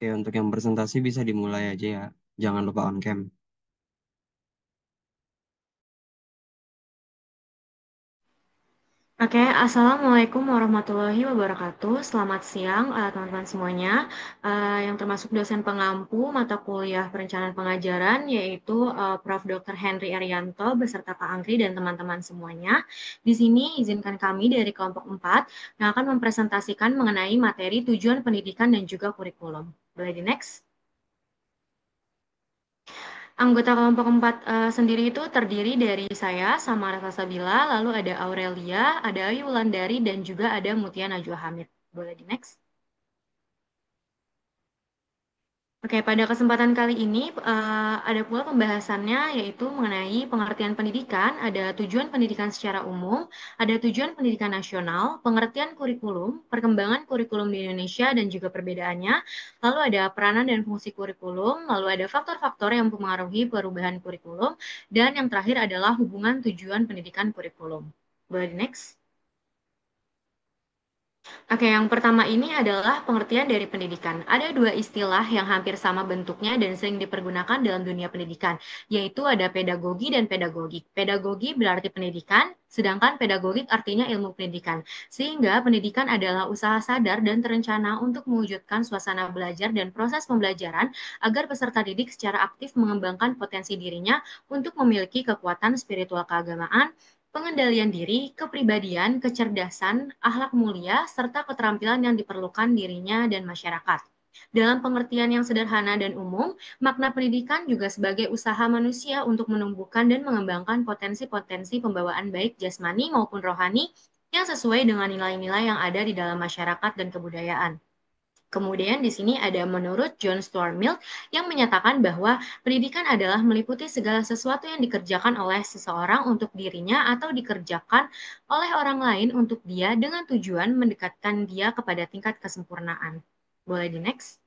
Oke, untuk yang presentasi bisa dimulai aja ya. Jangan lupa on cam. Oke, Assalamualaikum warahmatullahi wabarakatuh. Selamat siang, teman-teman semuanya. Yang termasuk dosen pengampu mata kuliah perencanaan pengajaran, yaitu Prof. Dr. Henry Arianto beserta Pak Angkri dan teman-teman semuanya. Di sini izinkan kami dari kelompok 4 yang akan mempresentasikan mengenai materi tujuan pendidikan dan juga kurikulum. Boleh di next? Anggota kelompok 4 sendiri itu terdiri dari saya, Samara Salsabila, lalu ada Aurelia, ada Ayu Wulandari, dan juga ada Mutia Najwa Hamid. Boleh di next? Oke, pada kesempatan kali ini ada pula pembahasannya yaitu mengenai pengertian pendidikan, ada tujuan pendidikan secara umum, ada tujuan pendidikan nasional, pengertian kurikulum, perkembangan kurikulum di Indonesia dan juga perbedaannya, lalu ada peranan dan fungsi kurikulum, lalu ada faktor-faktor yang mempengaruhi perubahan kurikulum, dan yang terakhir adalah hubungan tujuan pendidikan kurikulum. Boleh di next? Oke, yang pertama ini adalah pengertian dari pendidikan. Ada dua istilah yang hampir sama bentuknya dan sering dipergunakan dalam dunia pendidikan, yaitu ada pedagogi dan pedagogik. Pedagogi berarti pendidikan, sedangkan pedagogik artinya ilmu pendidikan. Sehingga pendidikan adalah usaha sadar dan terencana untuk mewujudkan suasana belajar dan proses pembelajaran agar peserta didik secara aktif mengembangkan potensi dirinya untuk memiliki kekuatan spiritual keagamaan, pengendalian diri, kepribadian, kecerdasan, akhlak mulia, serta keterampilan yang diperlukan dirinya dan masyarakat. Dalam pengertian yang sederhana dan umum, makna pendidikan juga sebagai usaha manusia untuk menumbuhkan dan mengembangkan potensi-potensi pembawaan baik jasmani maupun rohani yang sesuai dengan nilai-nilai yang ada di dalam masyarakat dan kebudayaan. Kemudian di sini ada menurut John Stuart Mill yang menyatakan bahwa pendidikan adalah meliputi segala sesuatu yang dikerjakan oleh seseorang untuk dirinya atau dikerjakan oleh orang lain untuk dia dengan tujuan mendekatkan dia kepada tingkat kesempurnaan. Boleh di next?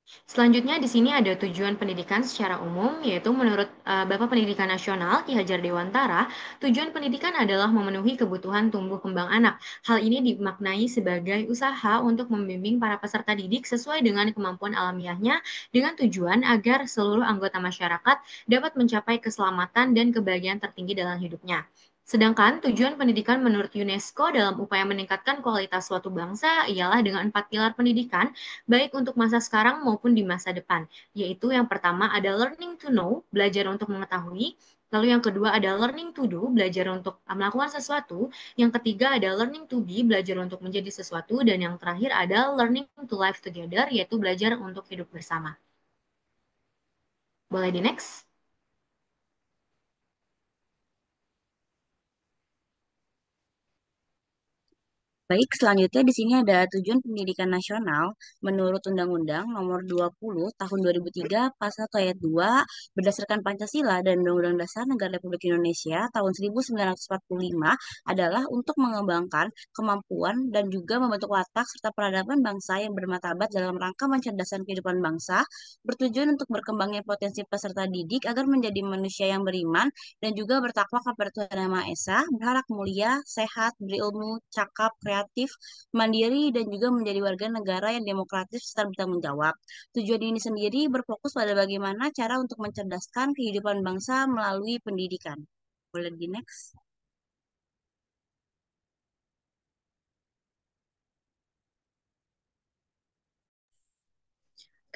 Selanjutnya di sini ada tujuan pendidikan secara umum, yaitu menurut Bapak Pendidikan Nasional Ki Hajar Dewantara, tujuan pendidikan adalah memenuhi kebutuhan tumbuh kembang anak. Hal ini dimaknai sebagai usaha untuk membimbing para peserta didik sesuai dengan kemampuan alamiahnya dengan tujuan agar seluruh anggota masyarakat dapat mencapai keselamatan dan kebahagiaan tertinggi dalam hidupnya. Sedangkan tujuan pendidikan menurut UNESCO dalam upaya meningkatkan kualitas suatu bangsa ialah dengan 4 pilar pendidikan, baik untuk masa sekarang maupun di masa depan, yaitu yang pertama ada learning to know, belajar untuk mengetahui, lalu yang kedua ada learning to do, belajar untuk melakukan sesuatu, yang ketiga ada learning to be, belajar untuk menjadi sesuatu, dan yang terakhir ada learning to live together, yaitu belajar untuk hidup bersama. Boleh di next? Baik, selanjutnya di sini ada tujuan pendidikan nasional menurut Undang-Undang Nomor 20 Tahun 2003 Pasal 1 Ayat 2 berdasarkan Pancasila dan Undang-Undang Dasar Negara Republik Indonesia tahun 1945 adalah untuk mengembangkan kemampuan dan juga membentuk watak serta peradaban bangsa yang bermartabat dalam rangka mencerdaskan kehidupan bangsa, bertujuan untuk berkembangnya potensi peserta didik agar menjadi manusia yang beriman dan juga bertakwa kepada Tuhan Yang Maha Esa, berhak mulia, sehat, berilmu, cakap, kreatif, mandiri, dan juga menjadi warga negara yang demokratis serta bertanggung jawab. Tujuan ini sendiri berfokus pada bagaimana cara untuk mencerdaskan kehidupan bangsa melalui pendidikan. Boleh di next?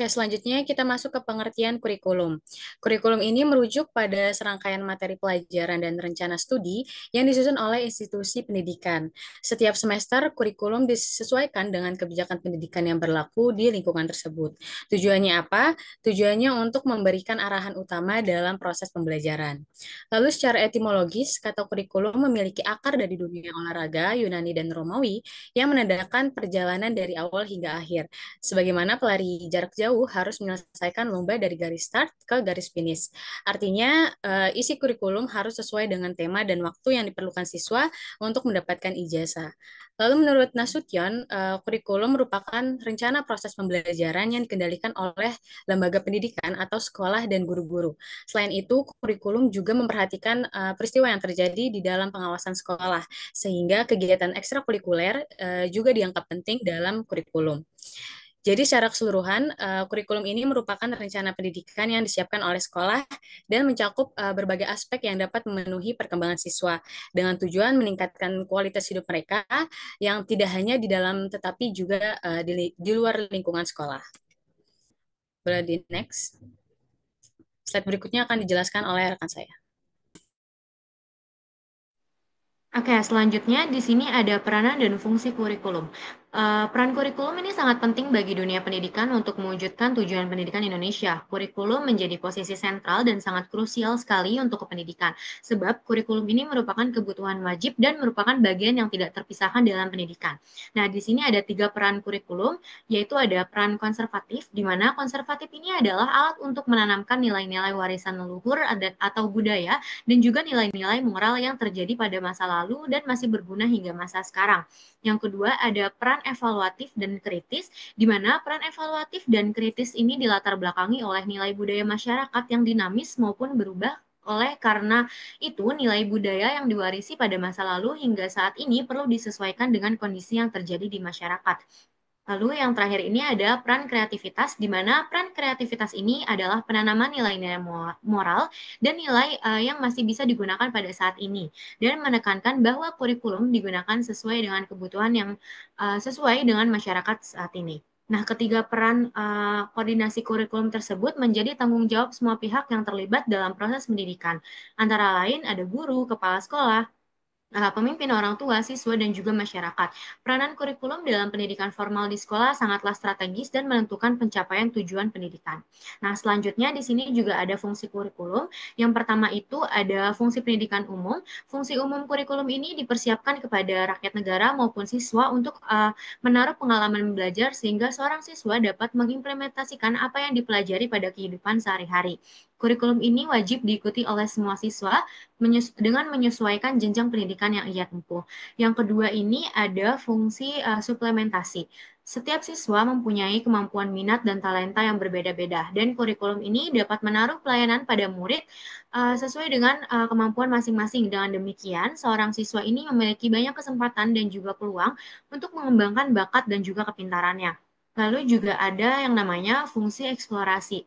Oke, selanjutnya kita masuk ke pengertian kurikulum. Kurikulum ini merujuk pada serangkaian materi pelajaran dan rencana studi yang disusun oleh institusi pendidikan. Setiap semester, kurikulum disesuaikan dengan kebijakan pendidikan yang berlaku di lingkungan tersebut. Tujuannya apa? Tujuannya untuk memberikan arahan utama dalam proses pembelajaran. Lalu secara etimologis, kata kurikulum memiliki akar dari dunia olahraga, Yunani, dan Romawi yang menandakan perjalanan dari awal hingga akhir sebagaimana pelari jarak jauh jauh harus menyelesaikan lomba dari garis start ke garis finish. Artinya, isi kurikulum harus sesuai dengan tema dan waktu yang diperlukan siswa untuk mendapatkan ijazah. Lalu menurut Nasution, kurikulum merupakan rencana proses pembelajaran yang dikendalikan oleh lembaga pendidikan atau sekolah dan guru-guru. Selain itu, kurikulum juga memperhatikan peristiwa yang terjadi di dalam pengawasan sekolah, sehingga kegiatan ekstrakurikuler juga dianggap penting dalam kurikulum. Jadi secara keseluruhan, kurikulum ini merupakan rencana pendidikan yang disiapkan oleh sekolah dan mencakup berbagai aspek yang dapat memenuhi perkembangan siswa dengan tujuan meningkatkan kualitas hidup mereka yang tidak hanya di dalam tetapi juga di luar lingkungan sekolah. Boleh di next. Slide berikutnya akan dijelaskan oleh rekan saya. Oke, selanjutnya di sini ada peranan dan fungsi kurikulum. Peran kurikulum ini sangat penting bagi dunia pendidikan untuk mewujudkan tujuan pendidikan Indonesia. Kurikulum menjadi posisi sentral dan sangat krusial sekali untuk pendidikan, sebab kurikulum ini merupakan kebutuhan wajib dan merupakan bagian yang tidak terpisahkan dalam pendidikan. Nah, di sini ada 3 peran kurikulum, yaitu ada peran konservatif, di mana konservatif ini adalah alat untuk menanamkan nilai-nilai warisan leluhur atau budaya dan juga nilai-nilai moral yang terjadi pada masa lalu dan masih berguna hingga masa sekarang. Yang kedua, ada peran evaluatif dan kritis, di mana peran evaluatif dan kritis ini dilatar belakangi oleh nilai budaya masyarakat yang dinamis maupun berubah karena itu nilai budaya yang diwarisi pada masa lalu hingga saat ini perlu disesuaikan dengan kondisi yang terjadi di masyarakat. Lalu yang terakhir ini ada peran kreativitas, di mana peran kreativitas ini adalah penanaman nilai-nilai moral dan nilai yang masih bisa digunakan pada saat ini, dan menekankan bahwa kurikulum digunakan sesuai dengan kebutuhan yang sesuai dengan masyarakat saat ini. Nah, ketiga peran koordinasi kurikulum tersebut menjadi tanggung jawab semua pihak yang terlibat dalam proses pendidikan, antara lain ada guru, kepala sekolah, pemimpin orang tua, siswa, dan juga masyarakat. Peranan kurikulum dalam pendidikan formal di sekolah sangatlah strategis dan menentukan pencapaian tujuan pendidikan. Nah, selanjutnya di sini juga ada fungsi kurikulum. Yang pertama itu ada fungsi pendidikan umum. Fungsi umum kurikulum ini dipersiapkan kepada rakyat negara maupun siswa untuk menaruh pengalaman belajar sehingga seorang siswa dapat mengimplementasikan apa yang dipelajari pada kehidupan sehari-hari. Kurikulum ini wajib diikuti oleh semua siswa dengan menyesuaikan jenjang pendidikan yang ia tempuh. Yang kedua ini ada fungsi suplementasi. Setiap siswa mempunyai kemampuan minat dan talenta yang berbeda-beda, dan kurikulum ini dapat menaruh pelayanan pada murid sesuai dengan kemampuan masing-masing. Dengan demikian, seorang siswa ini memiliki banyak kesempatan dan juga peluang untuk mengembangkan bakat dan juga kepintarannya. Lalu juga ada yang namanya fungsi eksplorasi.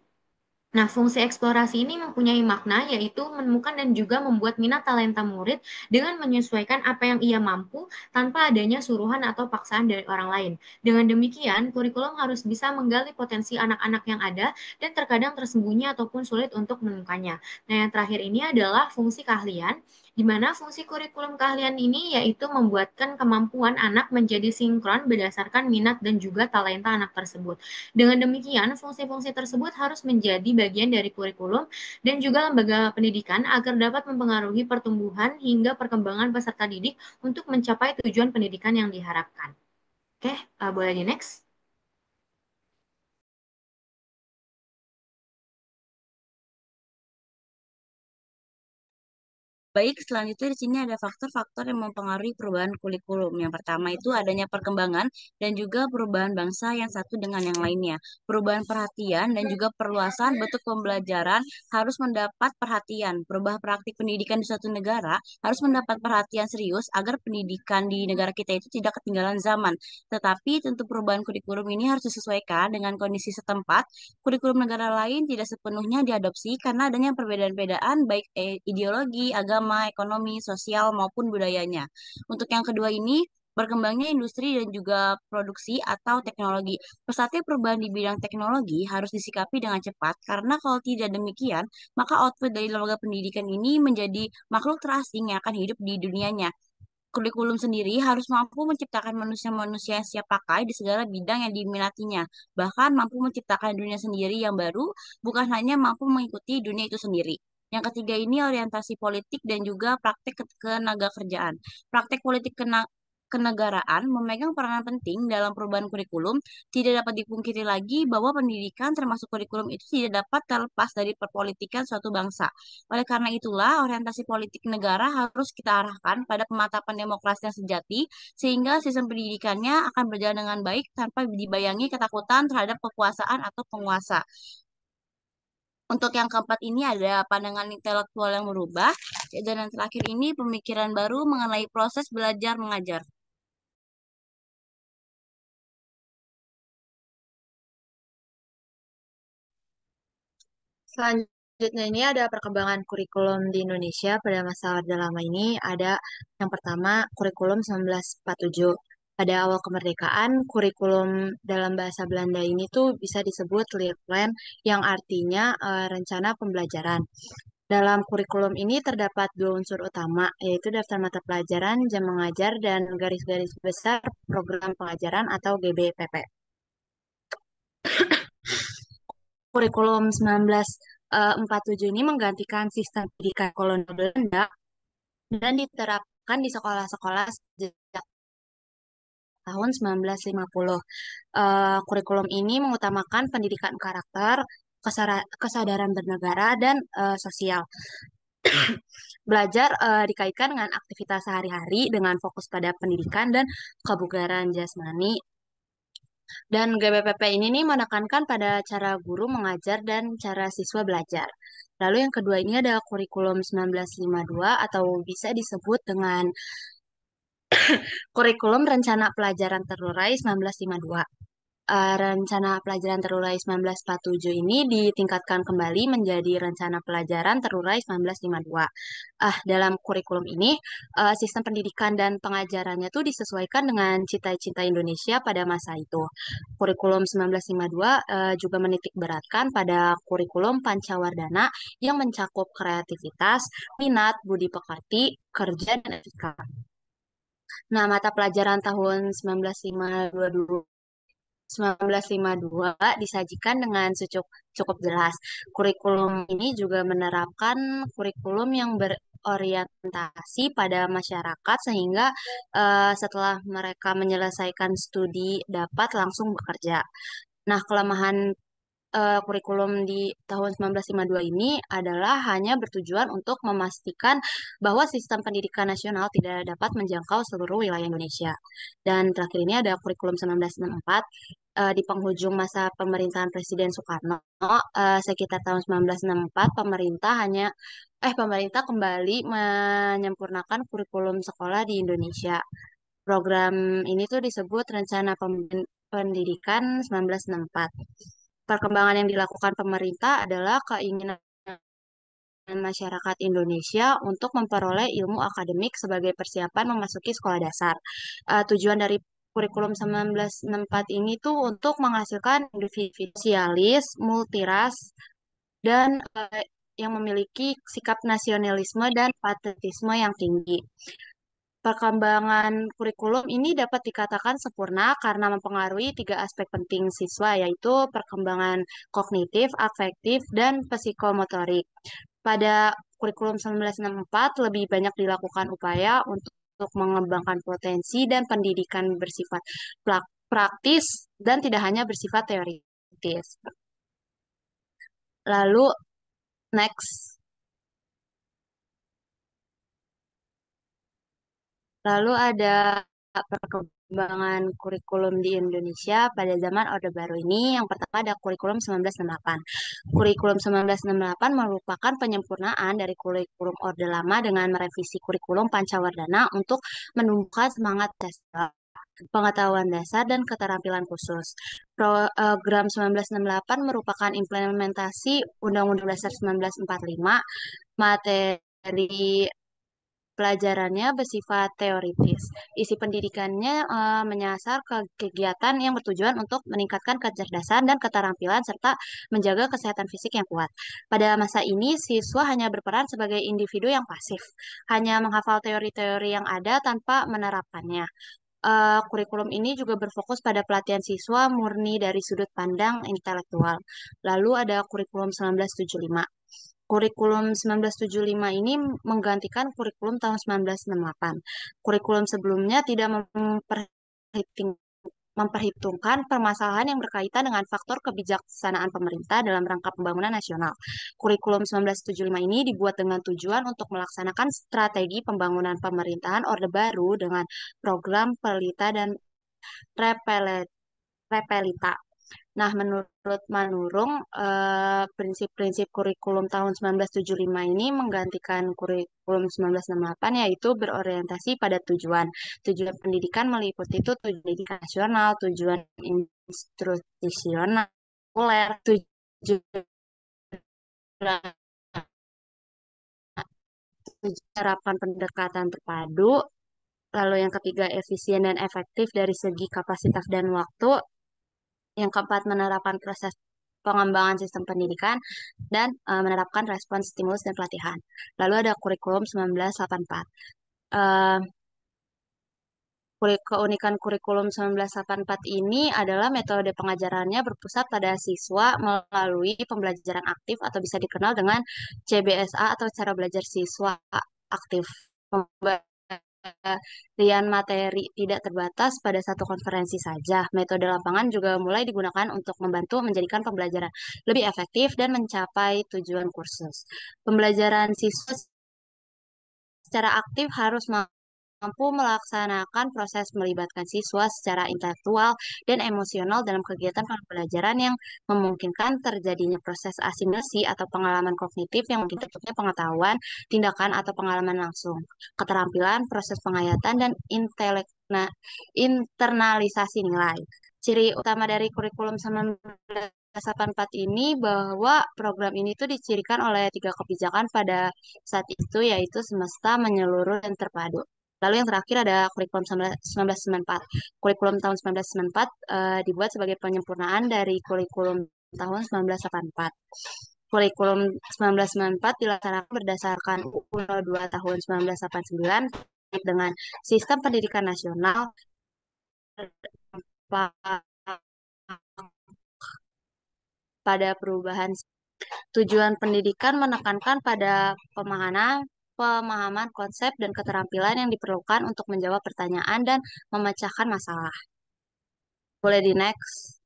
Nah, fungsi eksplorasi ini mempunyai makna, yaitu menemukan dan juga membuat minat talenta murid dengan menyesuaikan apa yang ia mampu tanpa adanya suruhan atau paksaan dari orang lain. Dengan demikian, kurikulum harus bisa menggali potensi anak-anak yang ada dan terkadang tersembunyi ataupun sulit untuk menemukannya. Nah, yang terakhir ini adalah fungsi keahlian, di mana fungsi kurikulum keahlian ini yaitu membuatkan kemampuan anak menjadi sinkron berdasarkan minat dan juga talenta anak tersebut. Dengan demikian, fungsi-fungsi tersebut harus menjadi bagian dari kurikulum dan juga lembaga pendidikan agar dapat mempengaruhi pertumbuhan hingga perkembangan peserta didik untuk mencapai tujuan pendidikan yang diharapkan. Oke, boleh di next. Baik, selanjutnya di sini ada faktor-faktor yang mempengaruhi perubahan kurikulum. Yang pertama itu adanya perkembangan dan juga perubahan bangsa yang satu dengan yang lainnya. Perubahan perhatian dan juga perluasan bentuk pembelajaran harus mendapat perhatian. Perubahan praktik pendidikan di suatu negara harus mendapat perhatian serius agar pendidikan di negara kita itu tidak ketinggalan zaman. Tetapi tentu perubahan kurikulum ini harus disesuaikan dengan kondisi setempat. Kurikulum negara lain tidak sepenuhnya diadopsi karena adanya perbedaan-perbedaan baik ideologi, agama, ekonomi, sosial maupun budayanya. Untuk yang kedua ini, berkembangnya industri dan juga produksi atau teknologi. Pesatnya perubahan di bidang teknologi harus disikapi dengan cepat karena kalau tidak demikian, maka output dari lembaga pendidikan ini menjadi makhluk terasing yang akan hidup di dunianya. Kurikulum sendiri harus mampu menciptakan manusia-manusia yang siap pakai di segala bidang yang diminatinya, bahkan mampu menciptakan dunia sendiri yang baru, bukan hanya mampu mengikuti dunia itu sendiri. Yang ketiga ini orientasi politik dan juga praktek ketenaga kerjaan. Praktek politik kenegaraan memegang peranan penting dalam perubahan kurikulum, tidak dapat dipungkiri lagi bahwa pendidikan termasuk kurikulum itu tidak dapat terlepas dari perpolitikan suatu bangsa. Oleh karena itulah, orientasi politik negara harus kita arahkan pada pemantapan demokrasi yang sejati, sehingga sistem pendidikannya akan berjalan dengan baik tanpa dibayangi ketakutan terhadap kekuasaan atau penguasa. Untuk yang keempat ini ada pandangan intelektual yang berubah, dan yang terakhir ini pemikiran baru mengenai proses belajar mengajar. Selanjutnya ini ada perkembangan kurikulum di Indonesia pada masa Orde Lama ini. Ada yang pertama kurikulum 1947. Pada awal kemerdekaan, kurikulum dalam bahasa Belanda ini tuh bisa disebut Leerplan yang artinya rencana pembelajaran. Dalam kurikulum ini terdapat dua unsur utama, yaitu daftar mata pelajaran, jam mengajar, dan garis-garis besar program pengajaran atau GBPP. Kurikulum 1947 ini menggantikan sistem pendidikan kolonial Belanda dan diterapkan di sekolah-sekolah sejak tahun 1950. Kurikulum ini mengutamakan pendidikan karakter, kesadaran bernegara, dan sosial. Belajar dikaitkan dengan aktivitas sehari-hari dengan fokus pada pendidikan dan kebugaran jasmani. Dan GBPP ini nih menekankan pada cara guru mengajar dan cara siswa belajar. Lalu yang kedua ini ada kurikulum 1952 atau bisa disebut dengan kurikulum rencana pelajaran terurai 1952. Rencana pelajaran terurai 1947 ini ditingkatkan kembali menjadi rencana pelajaran terurai 1952. Dalam kurikulum ini, sistem pendidikan dan pengajarannya tuh disesuaikan dengan cita-cita Indonesia pada masa itu. Kurikulum 1952 juga menitik beratkan pada kurikulum Pancawardhana yang mencakup kreativitas, minat, budi pekerti, kerja, dan etika. Nah, mata pelajaran tahun 1952 disajikan dengan cukup jelas. Kurikulum ini juga menerapkan kurikulum yang berorientasi pada masyarakat sehingga setelah mereka menyelesaikan studi dapat langsung bekerja. Nah, kelemahan kurikulum di tahun 1952 ini adalah hanya bertujuan untuk memastikan bahwa sistem pendidikan nasional tidak dapat menjangkau seluruh wilayah Indonesia. Dan terakhir ini ada kurikulum 1964 di penghujung masa pemerintahan Presiden Soekarno, sekitar tahun 1964 pemerintah kembali menyempurnakan kurikulum sekolah di Indonesia. Program ini tuh disebut Rencana Pendidikan 1964. Perkembangan yang dilakukan pemerintah adalah keinginan masyarakat Indonesia untuk memperoleh ilmu akademik sebagai persiapan memasuki sekolah dasar. Tujuan dari kurikulum 1964 ini tuh untuk menghasilkan individu sosialis, multiras, dan yang memiliki sikap nasionalisme dan patriotisme yang tinggi. Perkembangan kurikulum ini dapat dikatakan sempurna karena mempengaruhi tiga aspek penting siswa, yaitu perkembangan kognitif, afektif, dan psikomotorik. Pada kurikulum 1964 lebih banyak dilakukan upaya untuk mengembangkan potensi dan pendidikan bersifat praktis dan tidak hanya bersifat teoritis. Lalu, next. Lalu ada perkembangan kurikulum di Indonesia pada zaman Orde Baru ini. Yang pertama ada kurikulum 1968. Kurikulum 1968 merupakan penyempurnaan dari kurikulum Orde Lama dengan merevisi kurikulum Pancawardhana untuk menumbuhkan semangat dasar, pengetahuan dasar, dan keterampilan khusus. Program 1968 merupakan implementasi Undang-Undang Dasar 1945. Materi pelajarannya bersifat teoritis. Isi pendidikannya menyasar ke kegiatan yang bertujuan untuk meningkatkan kecerdasan dan keterampilan serta menjaga kesehatan fisik yang kuat. Pada masa ini, siswa hanya berperan sebagai individu yang pasif, hanya menghafal teori-teori yang ada tanpa menerapkannya. Kurikulum ini juga berfokus pada pelatihan siswa murni dari sudut pandang intelektual. Lalu ada kurikulum 1975. Kurikulum 1975 ini menggantikan kurikulum tahun 1968. Kurikulum sebelumnya tidak memperhitungkan permasalahan yang berkaitan dengan faktor kebijaksanaan pemerintah dalam rangka pembangunan nasional. Kurikulum 1975 ini dibuat dengan tujuan untuk melaksanakan strategi pembangunan pemerintahan Orde Baru dengan program pelita dan repelita. Nah, menurut Manurung, prinsip-prinsip kurikulum tahun 1975 ini menggantikan kurikulum 1968, yaitu berorientasi pada tujuan. Tujuan pendidikan meliputi itu tujuan pendidikan nasional, tujuan institusional, populer, tujuan terapkan pendekatan terpadu, lalu yang ketiga efisien dan efektif dari segi kapasitas dan waktu, yang keempat, menerapkan proses pengembangan sistem pendidikan dan menerapkan respons stimulus dan pelatihan. Lalu ada kurikulum 1984. Eh, Keunikan kurikulum 1984 ini adalah metode pengajarannya berpusat pada siswa melalui pembelajaran aktif atau bisa dikenal dengan CBSA atau cara belajar siswa aktif. Pemberian materi tidak terbatas pada satu konferensi saja. Metode lapangan juga mulai digunakan untuk membantu menjadikan pembelajaran lebih efektif dan mencapai tujuan kursus. Pembelajaran siswa secara aktif harus mampu melaksanakan proses melibatkan siswa secara intelektual dan emosional dalam kegiatan pembelajaran yang memungkinkan terjadinya proses asimilasi atau pengalaman kognitif yang mungkin terbentuknya pengetahuan, tindakan, atau pengalaman langsung, keterampilan, proses penghayatan, dan internalisasi nilai. Ciri utama dari kurikulum 1984 ini bahwa program ini tuh dicirikan oleh tiga kebijakan pada saat itu, yaitu semesta, menyeluruh, dan terpadu. Lalu yang terakhir ada kurikulum 1994. Kurikulum tahun 1994 dibuat sebagai penyempurnaan dari kurikulum tahun 1984. Kurikulum 1994 dilaksanakan berdasarkan UU 02 tahun 1989 dengan sistem pendidikan nasional pada perubahan. Tujuan pendidikan menekankan pada pemahaman konsep dan keterampilan yang diperlukan untuk menjawab pertanyaan dan memecahkan masalah. Boleh di next.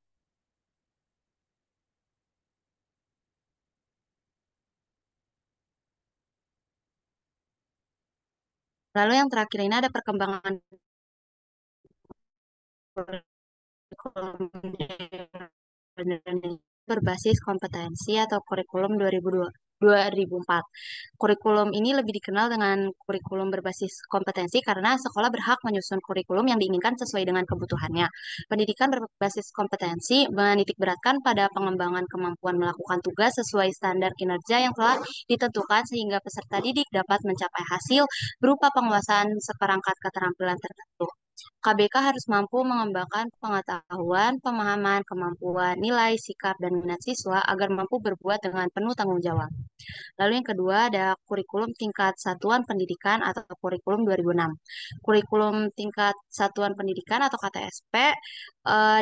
Lalu yang terakhir ini ada perkembangan berbasis kompetensi atau kurikulum 2004. Kurikulum ini lebih dikenal dengan kurikulum berbasis kompetensi karena sekolah berhak menyusun kurikulum yang diinginkan sesuai dengan kebutuhannya. Pendidikan berbasis kompetensi menitikberatkan pada pengembangan kemampuan melakukan tugas sesuai standar kinerja yang telah ditentukan sehingga peserta didik dapat mencapai hasil berupa penguasaan seperangkat keterampilan tertentu. KBK harus mampu mengembangkan pengetahuan, pemahaman, kemampuan, nilai, sikap, dan minat siswa agar mampu berbuat dengan penuh tanggung jawab. Lalu yang kedua ada kurikulum tingkat satuan pendidikan atau kurikulum 2006. Kurikulum tingkat satuan pendidikan atau KTSP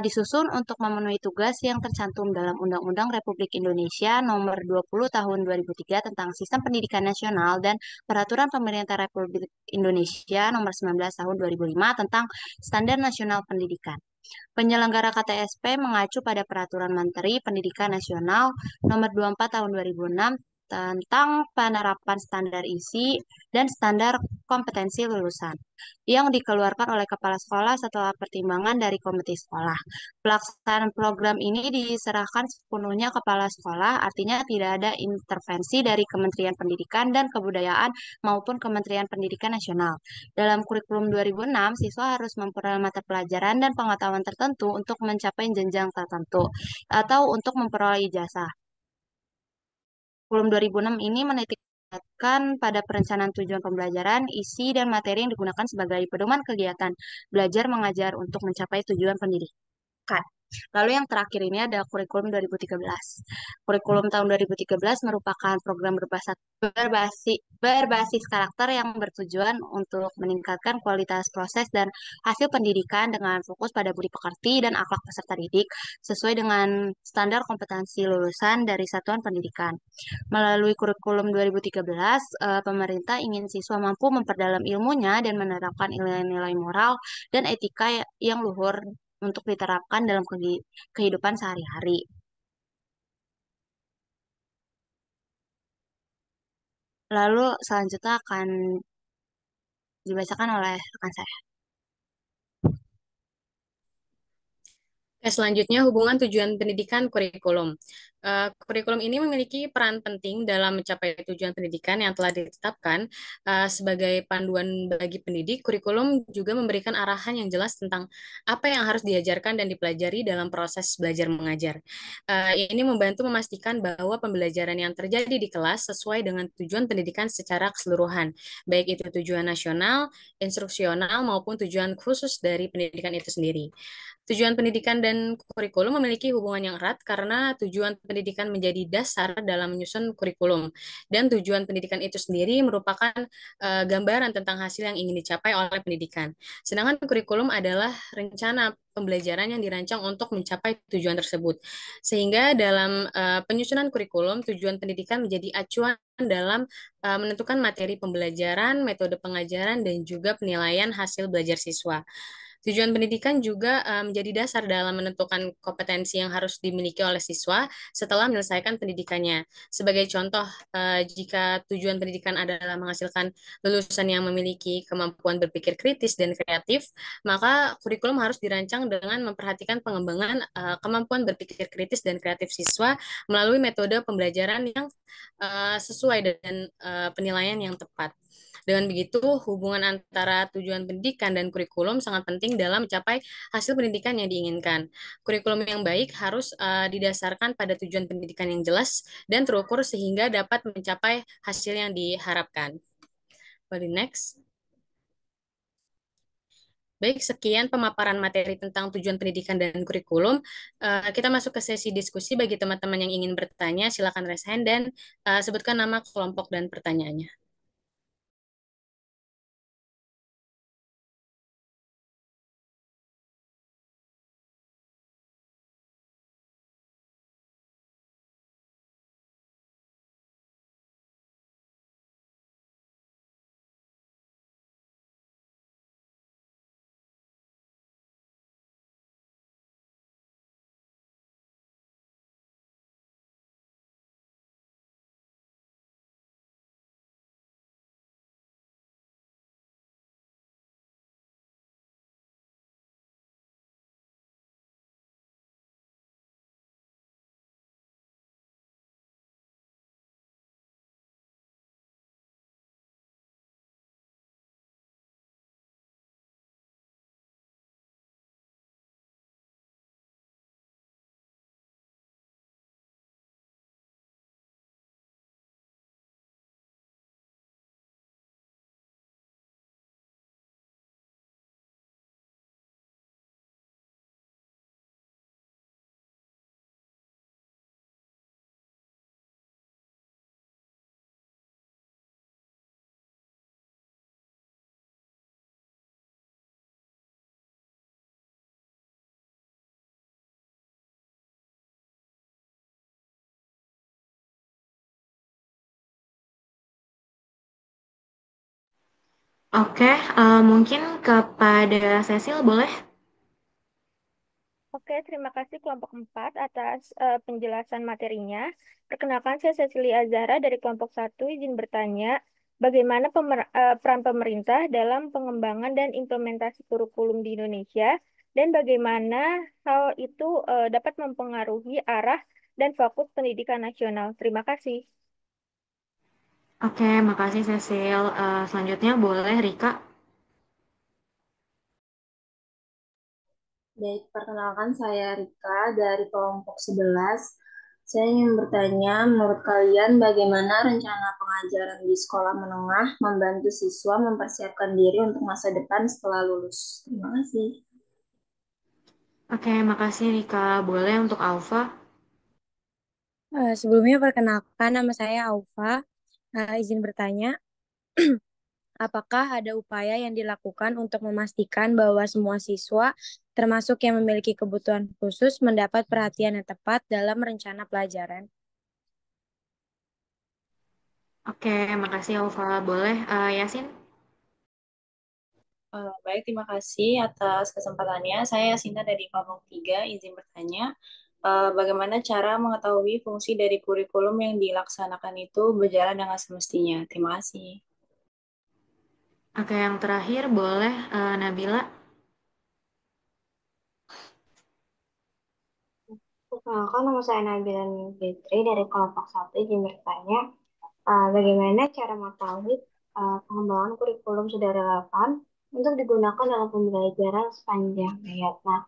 disusun untuk memenuhi tugas yang tercantum dalam Undang-Undang Republik Indonesia Nomor 20 Tahun 2003 tentang Sistem Pendidikan Nasional dan Peraturan Pemerintah Republik Indonesia Nomor 19 Tahun 2005 tentang Standar Nasional Pendidikan. Penyelenggara KTSP mengacu pada Peraturan Menteri Pendidikan Nasional Nomor 24 Tahun 2006 tentang penerapan standar isi dan standar kompetensi lulusan yang dikeluarkan oleh kepala sekolah setelah pertimbangan dari komite sekolah. Pelaksanaan program ini diserahkan sepenuhnya kepala sekolah, artinya tidak ada intervensi dari Kementerian Pendidikan dan Kebudayaan maupun Kementerian Pendidikan Nasional. Dalam kurikulum 2006, siswa harus memperoleh mata pelajaran dan pengetahuan tertentu untuk mencapai jenjang tertentu atau untuk memperoleh ijazah. Kurikulum 2006 ini menitikkan pada perencanaan tujuan pembelajaran, isi, dan materi yang digunakan sebagai pedoman kegiatan belajar mengajar untuk mencapai tujuan pendidikan. Lalu yang terakhir ini ada kurikulum 2013. Kurikulum tahun 2013 merupakan program berbasis karakter yang bertujuan untuk meningkatkan kualitas proses dan hasil pendidikan dengan fokus pada budi pekerti dan akhlak peserta didik sesuai dengan standar kompetensi lulusan dari satuan pendidikan. Melalui kurikulum 2013, pemerintah ingin siswa mampu memperdalam ilmunya dan menerapkan nilai-nilai moral dan etika yang luhur untuk diterapkan dalam kehidupan sehari-hari. Lalu selanjutnya akan dibacakan oleh rekan saya. Oke, selanjutnya hubungan tujuan pendidikan kurikulum. Kurikulum ini memiliki peran penting dalam mencapai tujuan pendidikan yang telah ditetapkan. Sebagai panduan bagi pendidik, kurikulum juga memberikan arahan yang jelas tentang apa yang harus diajarkan dan dipelajari dalam proses belajar mengajar. Ini membantu memastikan bahwa pembelajaran yang terjadi di kelas sesuai dengan tujuan pendidikan secara keseluruhan, baik itu tujuan nasional, instruksional, maupun tujuan khusus dari pendidikan itu sendiri. Tujuan pendidikan dan kurikulum memiliki hubungan yang erat karena tujuan pendidikan menjadi dasar dalam menyusun kurikulum. Dan tujuan pendidikan itu sendiri merupakan gambaran tentang hasil yang ingin dicapai oleh pendidikan. Sedangkan kurikulum adalah rencana pembelajaran yang dirancang untuk mencapai tujuan tersebut. Sehingga dalam penyusunan kurikulum, tujuan pendidikan menjadi acuan dalam menentukan materi pembelajaran, metode pengajaran, dan juga penilaian hasil belajar siswa. Tujuan pendidikan juga menjadi dasar dalam menentukan kompetensi yang harus dimiliki oleh siswa setelah menyelesaikan pendidikannya. Sebagai contoh, jika tujuan pendidikan adalah menghasilkan lulusan yang memiliki kemampuan berpikir kritis dan kreatif, maka kurikulum harus dirancang dengan memperhatikan pengembangan kemampuan berpikir kritis dan kreatif siswa melalui metode pembelajaran yang sesuai dengan penilaian yang tepat. Dengan begitu, hubungan antara tujuan pendidikan dan kurikulum sangat penting dalam mencapai hasil pendidikan yang diinginkan. Kurikulum yang baik harus didasarkan pada tujuan pendidikan yang jelas dan terukur sehingga dapat mencapai hasil yang diharapkan. Body next. Baik, sekian pemaparan materi tentang tujuan pendidikan dan kurikulum. Kita masuk ke sesi diskusi bagi teman-teman yang ingin bertanya. Silakan raise hand dan sebutkan nama kelompok dan pertanyaannya. Oke, mungkin kepada Cecil boleh? Oke, terima kasih kelompok 4 atas penjelasan materinya. Perkenalkan, saya Cecilia Azhara dari kelompok 1, izin bertanya, bagaimana peran pemerintah dalam pengembangan dan implementasi kurikulum di Indonesia, dan bagaimana hal itu dapat mempengaruhi arah dan fokus pendidikan nasional. Terima kasih. Oke, makasih Cecil. Selanjutnya boleh Rika. Baik, perkenalkan saya Rika dari kelompok 11. Saya ingin bertanya, menurut kalian bagaimana rencana pengajaran di sekolah menengah membantu siswa mempersiapkan diri untuk masa depan setelah lulus? Terima kasih. Oke, makasih Rika. Boleh untuk Alfa? Sebelumnya perkenalkan nama saya Aufa. Izin bertanya, apakah ada upaya yang dilakukan untuk memastikan bahwa semua siswa, termasuk yang memiliki kebutuhan khusus, mendapat perhatian yang tepat dalam rencana pelajaran? Oke, makasih Alfa. Boleh, Yasin? Baik, terima kasih atas kesempatannya. Saya Yasinta dari kelompok 3, izin bertanya, bagaimana cara mengetahui fungsi dari kurikulum yang dilaksanakan itu berjalan dengan semestinya? Terima kasih. Oke, yang terakhir boleh Nabila? Perkenalkan, nama saya Nabila Fitri dari kelompok 1, izin bertanya, bagaimana cara mengetahui pengembangan kurikulum sudah relevan untuk digunakan dalam pembelajaran sepanjang hayat. Nah,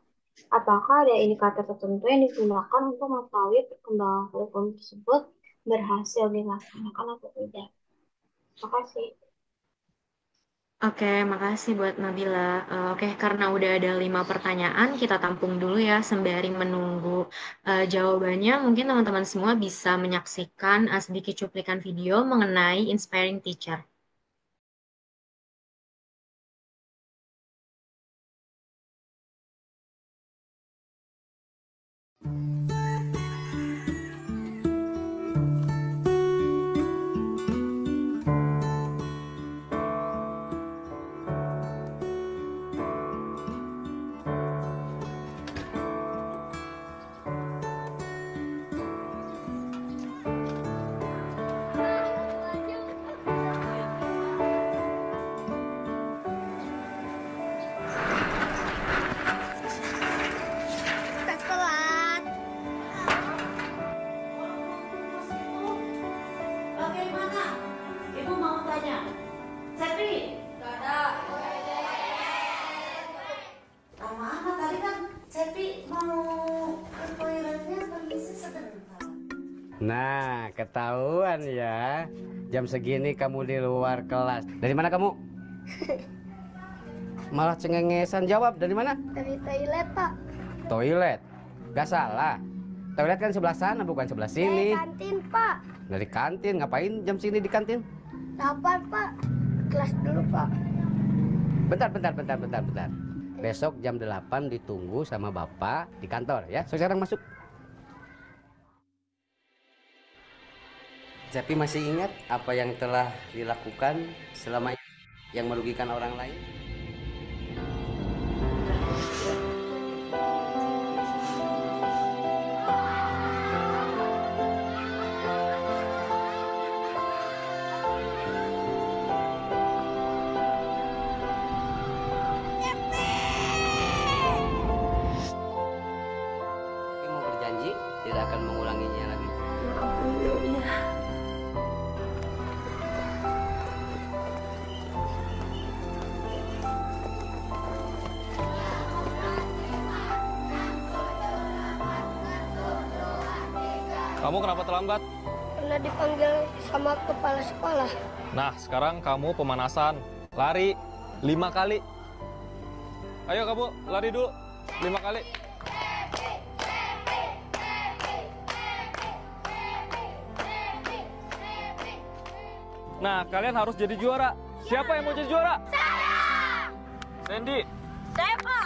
apakah ada indikator tertentu yang digunakan untuk mengetahui perkembangan kurikulum tersebut berhasil dilaksanakan atau tidak? Terima kasih. Oke, makasih buat Nabila. Oke, karena udah ada 5 pertanyaan, kita tampung dulu ya sembari menunggu jawabannya. Mungkin teman-teman semua bisa menyaksikan sedikit cuplikan video mengenai Inspiring Teacher. Bagaimana? Ibu mau tanya. Sepri, gak ada. Mana tadi kan Sepri mau ke toiletnya permisi sebentar. Nah, ketahuan ya. Jam segini kamu di luar kelas. Dari mana kamu? Malah cengengesan jawab. Dari mana? Dari toilet, Pak. Toilet. Gak salah. Toilet kan sebelah sana, bukan sebelah sini. Kantin, Pak. Dari kantin, ngapain jam segini di kantin? Lapar, Pak. Kelas dulu, Pak. Bentar. Besok jam 8 ditunggu sama Bapak di kantor ya. So, sekarang masuk. Cepi masih ingat apa yang telah dilakukan selama ini yang merugikan orang lain? Cepi mau berjanji tidak akan mengulanginya lagi. Kamu kenapa terlambat? Pernah dipanggil sama kepala sekolah. Nah, sekarang kamu pemanasan. Lari 5 kali. Ayo kamu, lari dulu 5 kali. Nah, kalian harus jadi juara. Siapa yang mau jadi juara? Saya! Sandy. Saya, Pak.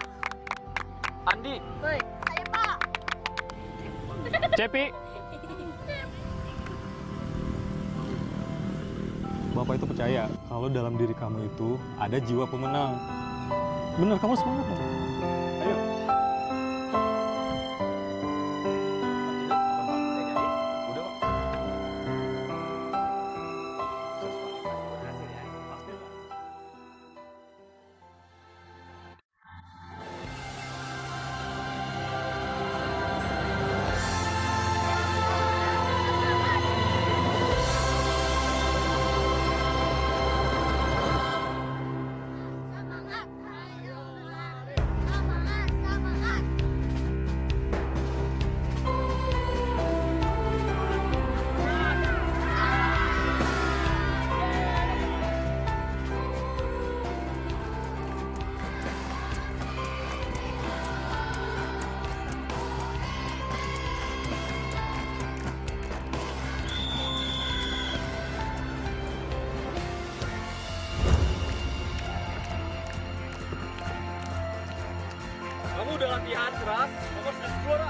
Andi. Saya, Pak. Cepi. Bapak itu percaya kalau dalam diri kamu itu ada jiwa pemenang. Benar, kamu semangat dong. Ayo. Udah, Pak. Semangat, ayo lari. Semangat, udah latihan keras, kamu harus jadi juara.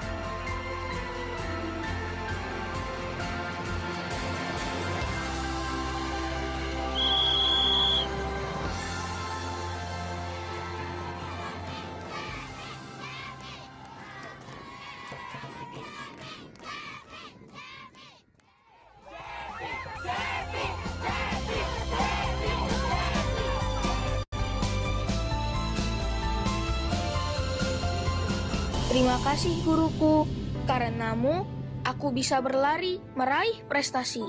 Terima kasih guruku. Karenamu, aku bisa berlari meraih prestasi.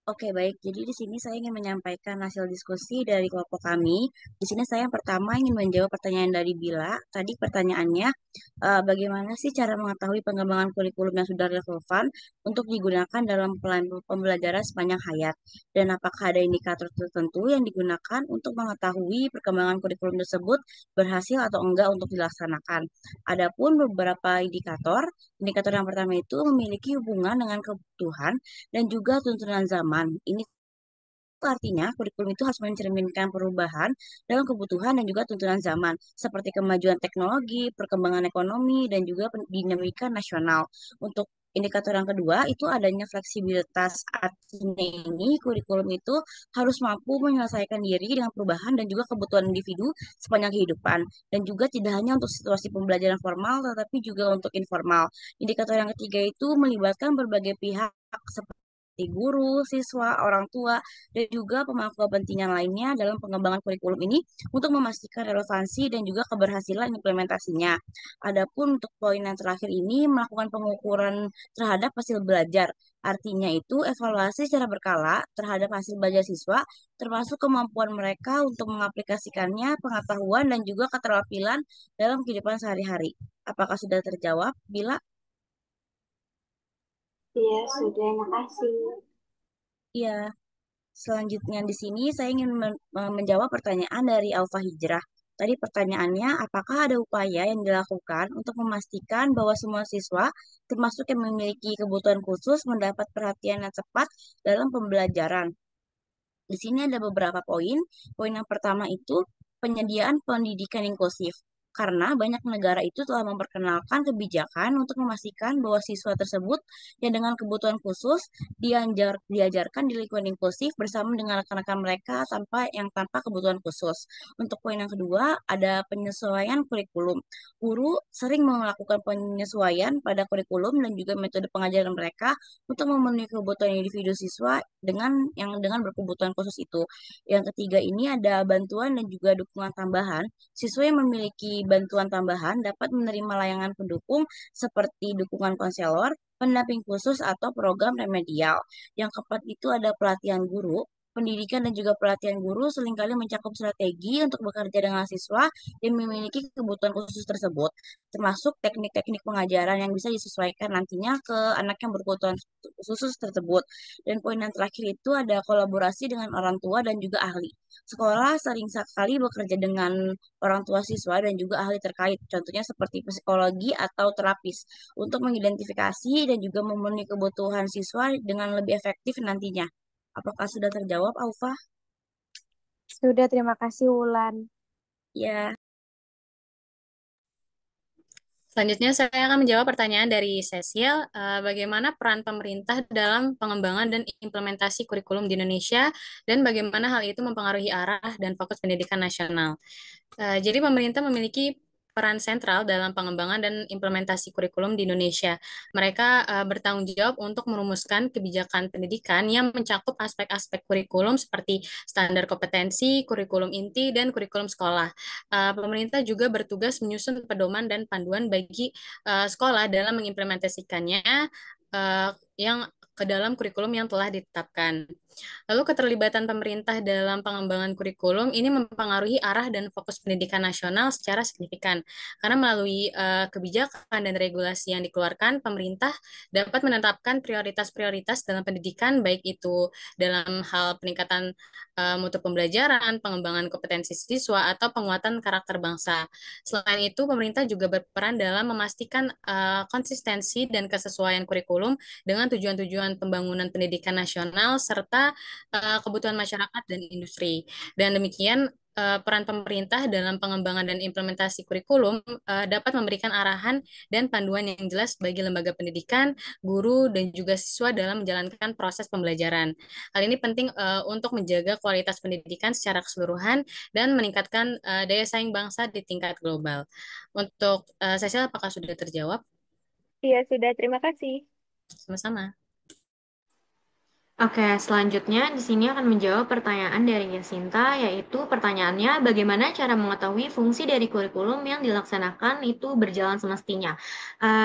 Oke, baik. Jadi di sini saya ingin menyampaikan hasil diskusi dari kelompok kami. Di sini saya yang pertama ingin menjawab pertanyaan dari Bila. Tadi pertanyaannya, bagaimana sih cara mengetahui pengembangan kurikulum yang sudah relevan untuk digunakan dalam pembelajaran sepanjang hayat? Dan apakah ada indikator tertentu yang digunakan untuk mengetahui perkembangan kurikulum tersebut berhasil atau enggak untuk dilaksanakan? Adapun beberapa indikator, indikator yang pertama itu memiliki hubungan dengan kebutuhan dan juga tuntunan zaman. Ini artinya kurikulum itu harus mencerminkan perubahan dalam kebutuhan dan juga tuntunan zaman, seperti kemajuan teknologi, perkembangan ekonomi, dan juga dinamika nasional. Untuk indikator yang kedua itu adanya fleksibilitas. Artinya ini kurikulum itu harus mampu menyelesaikan diri dengan perubahan dan juga kebutuhan individu sepanjang kehidupan. Dan juga tidak hanya untuk situasi pembelajaran formal, tetapi juga untuk informal. Indikator yang ketiga itu melibatkan berbagai pihak seperti guru, siswa, orang tua, dan juga pemangku kepentingan lainnya dalam pengembangan kurikulum ini untuk memastikan relevansi dan juga keberhasilan implementasinya. Adapun untuk poin yang terakhir ini melakukan pengukuran terhadap hasil belajar. Artinya itu evaluasi secara berkala terhadap hasil belajar siswa, termasuk kemampuan mereka untuk mengaplikasikannya, pengetahuan, dan juga keterampilan dalam kehidupan sehari-hari. Apakah sudah terjawab? Bila? Iya, sudah. Makasih. Iya. Selanjutnya di sini saya ingin menjawab pertanyaan dari Alfa Hijrah. Tadi pertanyaannya, apakah ada upaya yang dilakukan untuk memastikan bahwa semua siswa, termasuk yang memiliki kebutuhan khusus, mendapat perhatian yang tepat dalam pembelajaran? Di sini ada beberapa poin. Poin yang pertama itu penyediaan pendidikan inklusif. Karena banyak negara itu telah memperkenalkan kebijakan untuk memastikan bahwa siswa tersebut yang dengan kebutuhan khusus diajarkan di lingkungan inklusif bersama dengan rekan-rekan mereka tanpa kebutuhan khusus. Untuk poin yang kedua, ada penyesuaian kurikulum. Guru sering melakukan penyesuaian pada kurikulum dan juga metode pengajaran mereka untuk memenuhi kebutuhan individu siswa dengan berkebutuhan khusus itu. Yang ketiga ini ada bantuan dan juga dukungan tambahan. Siswa yang memiliki bantuan tambahan dapat menerima layanan pendukung seperti dukungan konselor, pendamping khusus atau program remedial. Yang keempat itu ada pelatihan guru. Pendidikan dan juga pelatihan guru seringkali mencakup strategi untuk bekerja dengan siswa yang memiliki kebutuhan khusus tersebut, termasuk teknik-teknik pengajaran yang bisa disesuaikan nantinya ke anak yang berkebutuhan khusus tersebut. Dan poin yang terakhir itu ada kolaborasi dengan orang tua dan juga ahli. Sekolah sering sekali bekerja dengan orang tua siswa dan juga ahli terkait, contohnya seperti psikologi atau terapis, untuk mengidentifikasi dan juga memenuhi kebutuhan siswa dengan lebih efektif nantinya. Apakah sudah terjawab, Aufa? Sudah, terima kasih Wulan. Ya. Selanjutnya saya akan menjawab pertanyaan dari Cecil, bagaimana peran pemerintah dalam pengembangan dan implementasi kurikulum di Indonesia dan bagaimana hal itu mempengaruhi arah dan fokus pendidikan nasional. Jadi pemerintah memiliki peran sentral dalam pengembangan dan implementasi kurikulum di Indonesia. Mereka bertanggung jawab untuk merumuskan kebijakan pendidikan yang mencakup aspek-aspek kurikulum seperti standar kompetensi, kurikulum inti, dan kurikulum sekolah. Pemerintah juga bertugas menyusun pedoman dan panduan bagi sekolah dalam mengimplementasikannya. yang ke dalam kurikulum yang telah ditetapkan. Lalu keterlibatan pemerintah dalam pengembangan kurikulum ini mempengaruhi arah dan fokus pendidikan nasional secara signifikan. Karena melalui kebijakan dan regulasi yang dikeluarkan, pemerintah dapat menetapkan prioritas-prioritas dalam pendidikan, baik itu dalam hal peningkatan mutu pembelajaran, pengembangan kompetensi siswa, atau penguatan karakter bangsa. Selain itu, pemerintah juga berperan dalam memastikan konsistensi dan kesesuaian kurikulum dengan tujuan-tujuan pembangunan pendidikan nasional serta kebutuhan masyarakat dan industri. Dan demikian peran pemerintah dalam pengembangan dan implementasi kurikulum dapat memberikan arahan dan panduan yang jelas bagi lembaga pendidikan, guru, dan juga siswa dalam menjalankan proses pembelajaran. Hal ini penting untuk menjaga kualitas pendidikan secara keseluruhan dan meningkatkan daya saing bangsa di tingkat global. Untuk Cecil, apakah sudah terjawab? Iya, sudah. Terima kasih. Sama-sama. Oke, selanjutnya di sini akan menjawab pertanyaan dari Yasinta, yaitu pertanyaannya bagaimana cara mengetahui fungsi dari kurikulum yang dilaksanakan itu berjalan semestinya.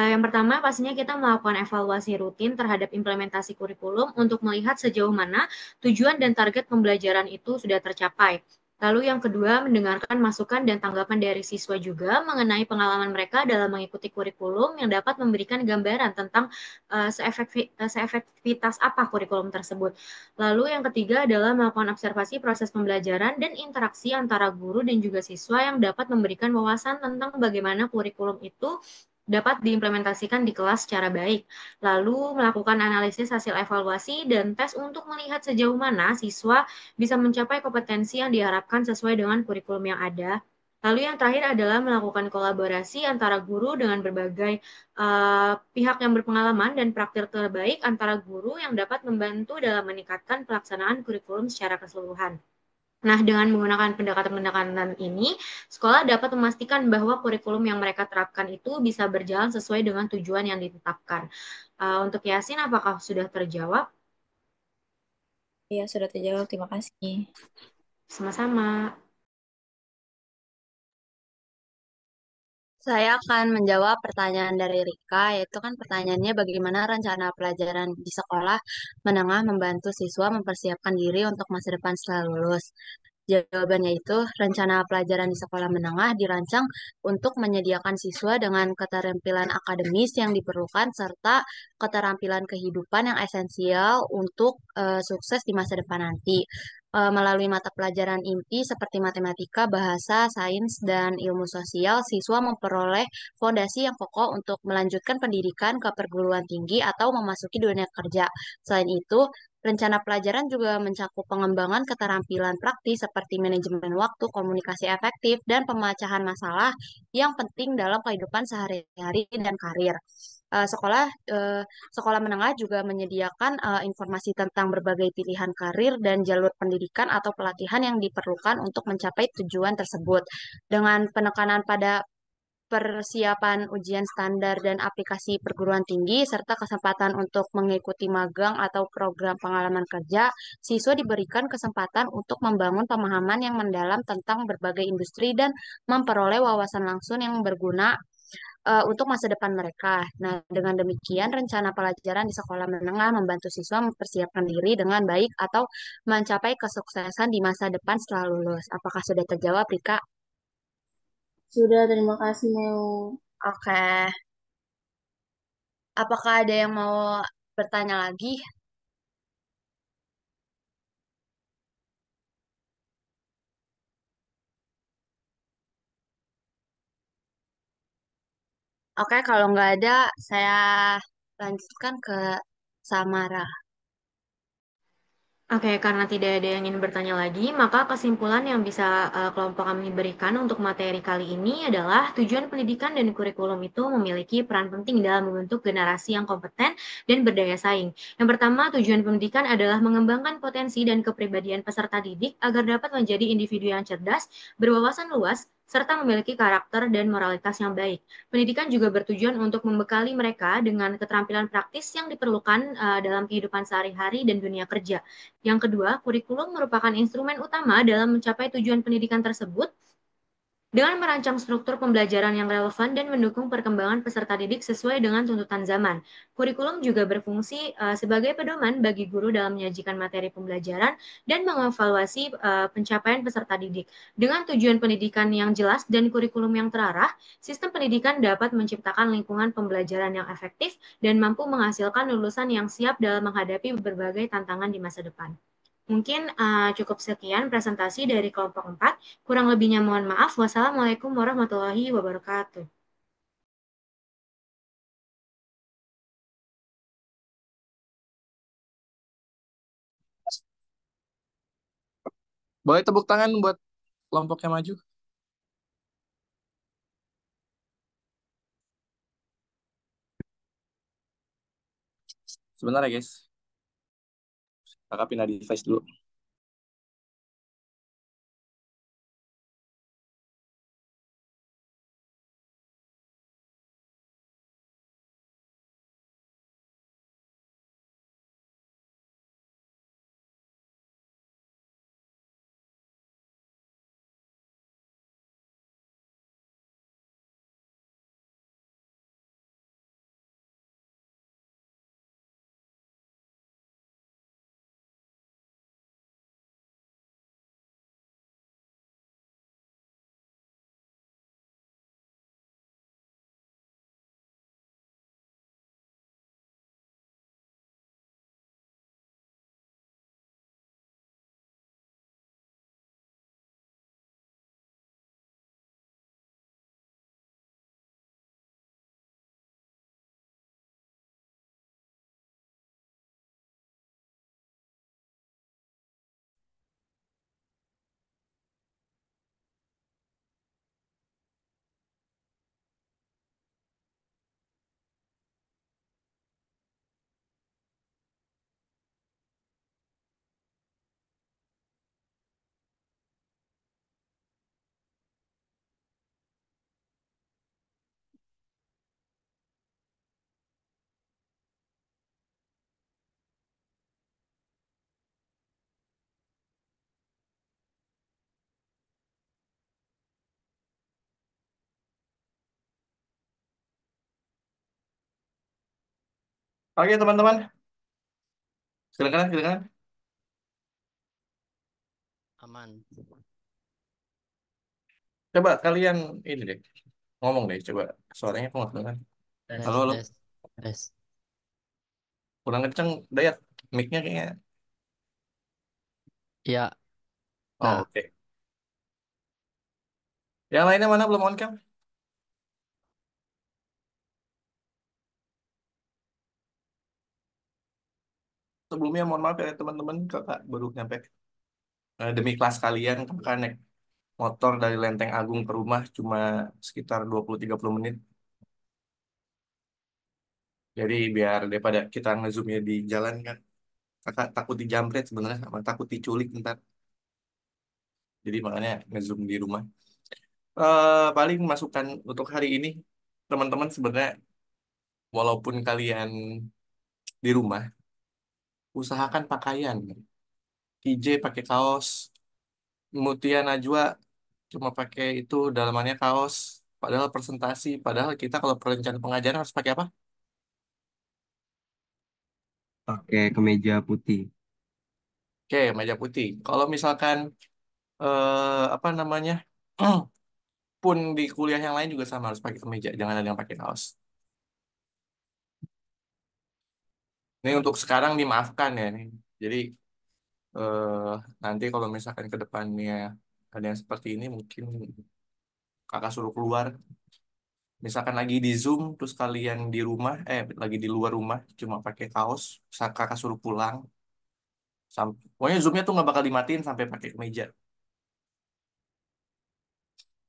Yang pertama pastinya kita melakukan evaluasi rutin terhadap implementasi kurikulum untuk melihat sejauh mana tujuan dan target pembelajaran itu sudah tercapai. Lalu yang kedua, mendengarkan masukan dan tanggapan dari siswa juga mengenai pengalaman mereka dalam mengikuti kurikulum yang dapat memberikan gambaran tentang seefektivitas apa kurikulum tersebut. Lalu yang ketiga adalah melakukan observasi proses pembelajaran dan interaksi antara guru dan juga siswa yang dapat memberikan wawasan tentang bagaimana kurikulum itu dapat diimplementasikan di kelas secara baik. Lalu melakukan analisis hasil evaluasi dan tes untuk melihat sejauh mana siswa bisa mencapai kompetensi yang diharapkan sesuai dengan kurikulum yang ada. Lalu yang terakhir adalah melakukan kolaborasi antara guru dengan berbagai pihak yang berpengalaman dan praktik terbaik antara guru yang dapat membantu dalam meningkatkan pelaksanaan kurikulum secara keseluruhan. Nah, dengan menggunakan pendekatan-pendekatan ini, sekolah dapat memastikan bahwa kurikulum yang mereka terapkan itu bisa berjalan sesuai dengan tujuan yang ditetapkan. Untuk Yasin, apakah sudah terjawab? Iya, sudah terjawab. Terima kasih. Sama-sama. Saya akan menjawab pertanyaan dari Rika, yaitu kan pertanyaannya bagaimana rencana pelajaran di sekolah menengah membantu siswa mempersiapkan diri untuk masa depan setelah lulus. Jawabannya itu, rencana pelajaran di sekolah menengah dirancang untuk menyediakan siswa dengan keterampilan akademis yang diperlukan serta keterampilan kehidupan yang esensial untuk sukses di masa depan nanti. Melalui mata pelajaran inti seperti matematika, bahasa, sains, dan ilmu sosial, siswa memperoleh fondasi yang kokoh untuk melanjutkan pendidikan ke perguruan tinggi atau memasuki dunia kerja. Selain itu, rencana pelajaran juga mencakup pengembangan keterampilan praktis seperti manajemen waktu, komunikasi efektif, dan pemecahan masalah yang penting dalam kehidupan sehari-hari dan karir. Eh, sekolah eh, Sekolah menengah juga menyediakan informasi tentang berbagai pilihan karir dan jalur pendidikan atau pelatihan yang diperlukan untuk mencapai tujuan tersebut. Dengan penekanan pada persiapan ujian standar dan aplikasi perguruan tinggi, serta kesempatan untuk mengikuti magang atau program pengalaman kerja, siswa diberikan kesempatan untuk membangun pemahaman yang mendalam tentang berbagai industri dan memperoleh wawasan langsung yang berguna untuk masa depan mereka. Nah, dengan demikian, rencana pelajaran di sekolah menengah membantu siswa mempersiapkan diri dengan baik atau mencapai kesuksesan di masa depan setelah lulus. Apakah sudah terjawab, Rika? Sudah, terima kasih, Neo. Oke. Apakah ada yang mau bertanya lagi? Oke, kalau nggak ada, saya lanjutkan ke Samara. Oke, karena tidak ada yang ingin bertanya lagi, maka kesimpulan yang bisa kelompok kami berikan untuk materi kali ini adalah tujuan pendidikan dan kurikulum itu memiliki peran penting dalam membentuk generasi yang kompeten dan berdaya saing. Yang pertama, tujuan pendidikan adalah mengembangkan potensi dan kepribadian peserta didik agar dapat menjadi individu yang cerdas, berwawasan luas, serta memiliki karakter dan moralitas yang baik. Pendidikan juga bertujuan untuk membekali mereka dengan keterampilan praktis yang diperlukan dalam kehidupan sehari-hari dan dunia kerja. Yang kedua, kurikulum merupakan instrumen utama dalam mencapai tujuan pendidikan tersebut dengan merancang struktur pembelajaran yang relevan dan mendukung perkembangan peserta didik sesuai dengan tuntutan zaman. Kurikulum juga berfungsi sebagai pedoman bagi guru dalam menyajikan materi pembelajaran dan mengevaluasi pencapaian peserta didik. Dengan tujuan pendidikan yang jelas dan kurikulum yang terarah, sistem pendidikan dapat menciptakan lingkungan pembelajaran yang efektif dan mampu menghasilkan lulusan yang siap dalam menghadapi berbagai tantangan di masa depan. Mungkin cukup sekian presentasi dari kelompok 4. Kurang lebihnya mohon maaf. Wassalamualaikum warahmatullahi wabarakatuh. Boleh tepuk tangan buat kelompok yang maju. Sebentar ya guys. Kakak pindah device dulu. Oke teman-teman. Silakan, silakan. Aman. Coba kalian ini deh. Ngomong deh, coba. Suaranya kok nggak kedengeran. Tes, Halo, halo. tes, tes. Kurang kenceng, Dayat. Mic-nya kayaknya. Ya, Oh, nah, oke. Yang lainnya mana belum on cam? Sebelumnya mohon maaf ya teman-teman, kakak baru nyampe. Demi kelas kalian, kakak naik motor dari Lenteng Agung ke rumah cuma sekitar 20-30 menit. Jadi biar daripada kita ngezoomnya di jalan kan, kakak takut dijamret sebenarnya, sama takut diculik ntar. Jadi makanya ngezoom di rumah. Paling masukan untuk hari ini, teman-teman sebenarnya walaupun kalian di rumah, usahakan pakaian. KJ pakai kaos, Mutia Najwa cuma pakai itu dalamannya kaos. Padahal presentasi, padahal kita kalau perencanaan pengajaran harus pakai apa? Pakai kemeja putih. Oke, meja putih. Kalau misalkan apa namanya, pun di kuliah yang lain juga sama harus pakai kemeja, jangan ada yang pakai kaos. Ini untuk sekarang dimaafkan ya nih. Jadi eh, nanti kalau misalkan ke depannya ada yang seperti ini, mungkin kakak suruh keluar. Misalkan lagi di Zoom, terus kalian di rumah, lagi di luar rumah, cuma pakai kaos, kakak suruh pulang. Pokoknya Zoom-nya tuh nggak bakal dimatiin sampai pakai kemeja.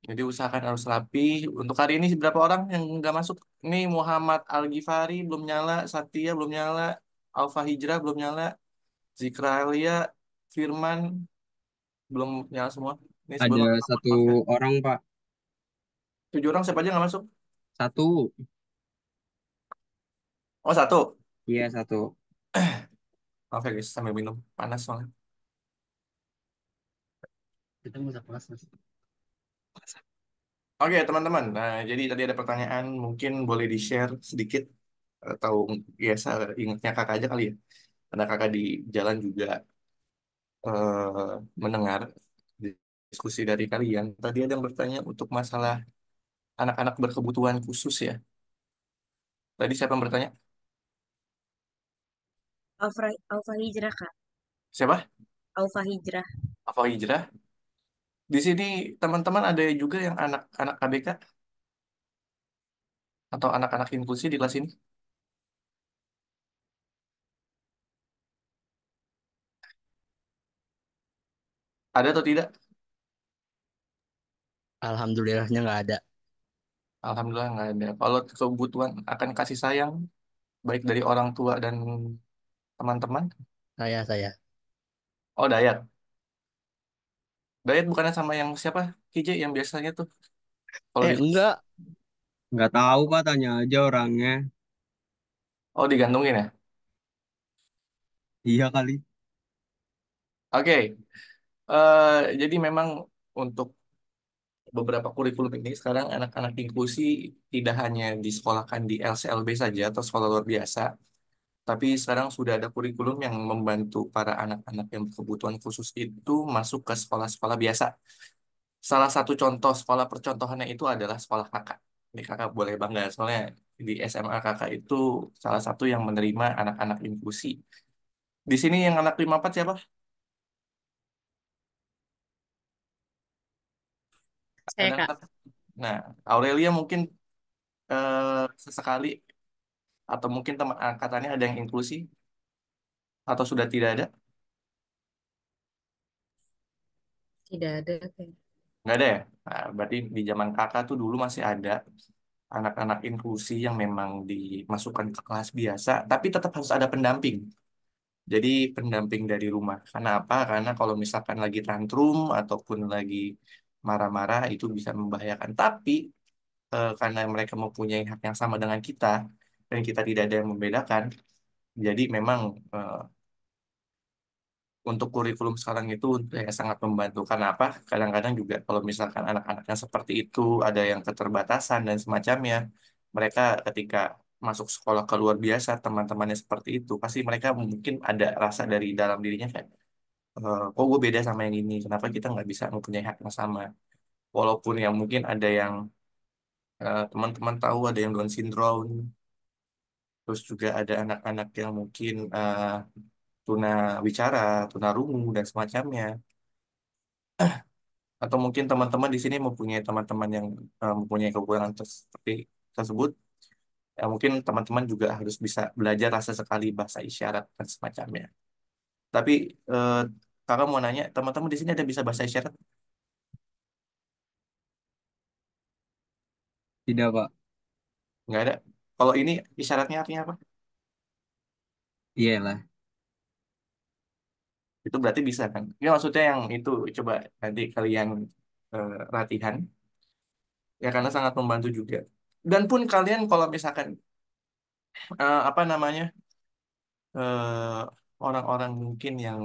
Jadi usahakan harus rapi. Untuk hari ini berapa orang yang nggak masuk? Ini Muhammad Al-Ghifari belum nyala, Satya belum nyala, Alfa Hijrah belum nyala, Zikralia, Firman belum nyala semua. Ini sebelum Ada aku satu maaf ya. orang, Pak. 7 orang siapa aja nggak masuk? Satu. Oh satu. Iya, satu. Maaf ya guys, sambil minum panas soalnya. Kita mau kelas, Mas. Oke, teman-teman. Nah, jadi tadi ada pertanyaan, mungkin boleh di-share sedikit atau ya ingatnya kakak aja kali ya. Karena kakak di jalan juga mendengar diskusi dari kalian. Tadi ada yang bertanya untuk masalah anak-anak berkebutuhan khusus ya. Tadi siapa yang bertanya? Alfa Hijrah, Kak. Siapa? Alfa Hijrah. Apa hijrah? Di sini teman-teman ada juga yang anak-anak KBK atau anak-anak inklusi di kelas ini? Ada atau tidak? Alhamdulillahnya nggak ada. Alhamdulillah nggak ada. Kalau kebutuhan akan kasih sayang, baik dari orang tua dan teman-teman. Saya. Oh, Dayat. Dayat bukannya sama yang siapa? KJ yang biasanya tuh. Kalau di kelas. Enggak. Nggak tahu Pak, tanya aja orangnya. Oh, digantungin ya? Iya kali. Oke. Jadi memang untuk beberapa kurikulum ini sekarang anak-anak inklusi tidak hanya disekolahkan di LCLB saja atau sekolah luar biasa, tapi sekarang sudah ada kurikulum yang membantu para anak-anak yang berkebutuhan khusus itu masuk ke sekolah-sekolah biasa. Salah satu contoh sekolah percontohannya itu adalah sekolah kakak. Ini kakak boleh bangga, soalnya di SMA kakak itu salah satu yang menerima anak-anak inklusi. Di sini yang anak 54 siapa? Saya, Ada Kak. anak. Nah, Aurelia mungkin sesekali atau mungkin teman angkatannya ada yang inklusi atau sudah tidak ada? Tidak ada. Kak. Nggak ada ya? Nah, berarti di zaman kakak tuh dulu masih ada anak-anak inklusi yang memang dimasukkan ke kelas biasa, tapi tetap harus ada pendamping. Jadi pendamping dari rumah. Karena apa? Karena kalau misalkan lagi tantrum ataupun lagi marah-marah itu bisa membahayakan. Tapi karena mereka mempunyai hak yang sama dengan kita dan kita tidak ada yang membedakan, jadi memang untuk kurikulum sekarang itu ya sangat membantu. Karena apa? Kadang-kadang juga kalau misalkan anak-anak yang seperti itu ada yang keterbatasan dan semacamnya, mereka ketika masuk sekolah ke luar biasa, teman-temannya seperti itu, pasti mereka mungkin ada rasa dari dalam dirinya kayak, kok gue beda sama yang ini? Kenapa kita nggak bisa mempunyai hak yang sama? Walaupun yang mungkin ada yang teman-teman tahu ada yang Down syndrome, terus juga ada anak-anak yang mungkin tuna wicara, tuna rungu dan semacamnya. Atau mungkin teman-teman di sini mempunyai teman-teman yang mempunyai kekurangan seperti tersebut, ya mungkin teman-teman juga harus bisa belajar rasa sekali bahasa isyarat dan semacamnya. Tapi eh, kakak mau nanya, teman-teman di sini ada bisa bahasa isyarat? Tidak Pak. Nggak ada. Kalau ini isyaratnya artinya apa? Iyalah. Itu berarti bisa kan? Ya maksudnya yang itu coba nanti kalian latihan, ya karena sangat membantu juga. Dan pun kalian kalau misalkan apa namanya eh, orang-orang mungkin yang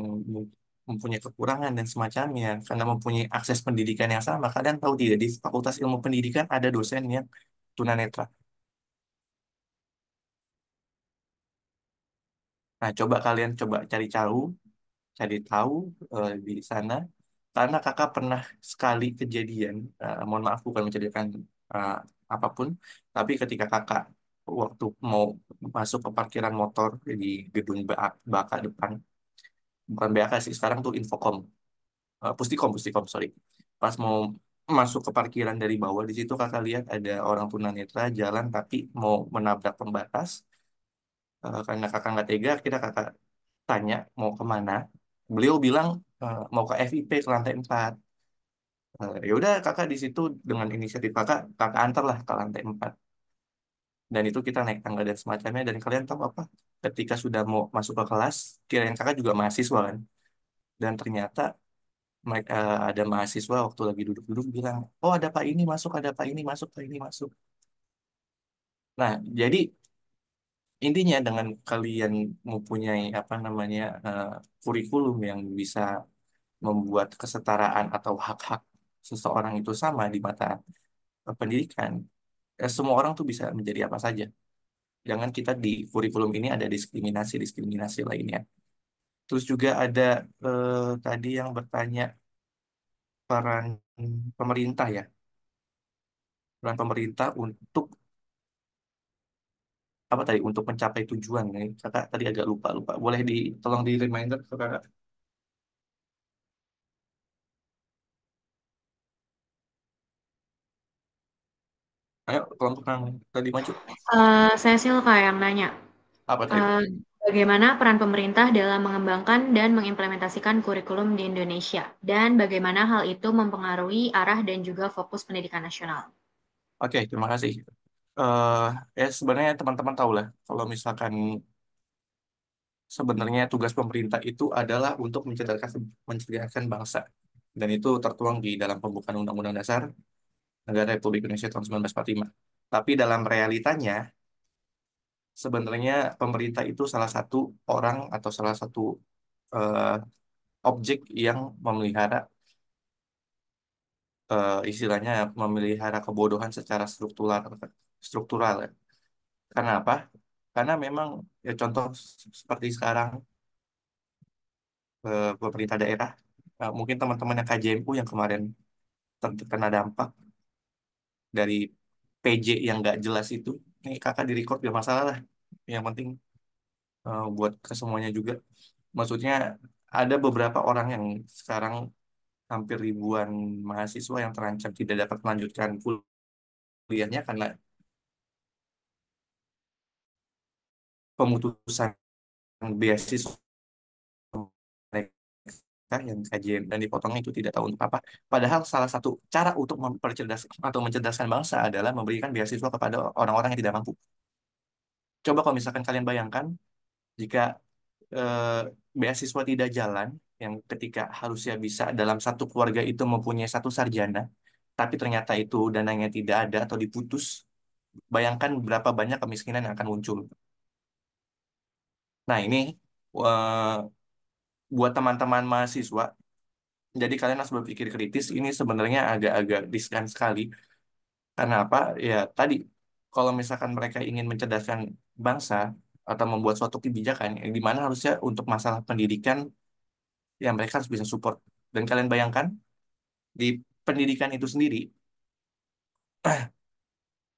mempunyai kekurangan dan semacamnya karena mempunyai akses pendidikan yang sama. Kalian tahu tidak di Fakultas Ilmu Pendidikan ada dosen yang tunanetra. Nah, coba kalian coba cari tahu di sana karena kakak pernah sekali kejadian, mohon maaf bukan menceritakan eh, apapun, tapi ketika kakak waktu mau masuk ke parkiran motor di gedung Baka depan, bukan BAK sih sekarang tuh Infocom, Pustikom, sorry. Pas mau masuk ke parkiran dari bawah, di situ kakak lihat ada orang tunanetra jalan tapi mau menabrak pembatas. Karena kakak nggak tega, kita kakak tanya mau kemana. Beliau bilang mau ke FIP ke lantai 4. Ya udah kakak di situ dengan inisiatif kakak, kakak antar ke lantai 4. Dan itu kita naik tangga dan semacamnya. Dan kalian tahu apa? Ketika sudah mau masuk ke kelas, kirain kakak juga mahasiswa kan. Dan ternyata mereka ada mahasiswa waktu lagi duduk-duduk bilang, oh ada Pak ini masuk, ada Pak ini masuk, Pak ini masuk. Nah, jadi intinya dengan kalian mempunyai apa namanya kurikulum yang bisa membuat kesetaraan atau hak-hak seseorang itu sama di mata pendidikan, semua orang tuh bisa menjadi apa saja. Jangan kita di kurikulum ini ada diskriminasi lainnya. Terus juga ada tadi yang bertanya peran pemerintah ya, peran pemerintah untuk apa tadi? Untuk mencapai tujuan. Nih, kakak tadi agak lupa lupa. Boleh tolong di reminder ke kakak. Ayo kelompok yang tadi maju. Saya sih kayak yang nanya, Apa tadi Pak? eh, bagaimana peran pemerintah dalam mengembangkan dan mengimplementasikan kurikulum di Indonesia, dan bagaimana hal itu mempengaruhi arah dan juga fokus pendidikan nasional. Oke, terima kasih. eh Ya sebenarnya teman-teman tahu lah kalau misalkan sebenarnya tugas pemerintah itu adalah untuk mencerdaskan bangsa, dan itu tertuang di dalam pembukaan Undang-Undang Dasar Negara Republik Indonesia tahun 1945. Tapi dalam realitanya sebenarnya pemerintah itu salah satu orang atau salah satu eh, objek yang memelihara istilahnya memelihara kebodohan secara struktural ya. Karena apa? Karena memang ya contoh seperti sekarang pemerintah daerah, mungkin teman-teman yang KJMU yang kemarin terkena dampak dari PJ yang nggak jelas itu, ini kakak di record gak masalah lah. Yang penting buat ke semuanya juga. Maksudnya ada beberapa orang yang sekarang hampir ribuan mahasiswa yang terancam tidak dapat melanjutkan kuliahnya karena pemutusan beasiswa mereka yang kajian dan dipotongnya itu tidak tahu untuk apa. Padahal salah satu cara untuk mempercerdas atau mencerdaskan bangsa adalah memberikan beasiswa kepada orang-orang yang tidak mampu. Coba kalau misalkan kalian bayangkan jika eh, beasiswa tidak jalan, yang ketika harusnya bisa dalam satu keluarga itu mempunyai satu sarjana, tapi ternyata itu dananya tidak ada atau diputus, bayangkan berapa banyak kemiskinan yang akan muncul. Nah ini eh, buat teman-teman mahasiswa, jadi kalian harus berpikir kritis. Ini sebenarnya agak-agak riskan sekali. Karena apa? Ya tadi, kalau misalkan mereka ingin mencerdaskan bangsa atau membuat suatu kebijakan, yang di mana harusnya untuk masalah pendidikan, ya mereka harus bisa support. Dan kalian bayangkan, di pendidikan itu sendiri,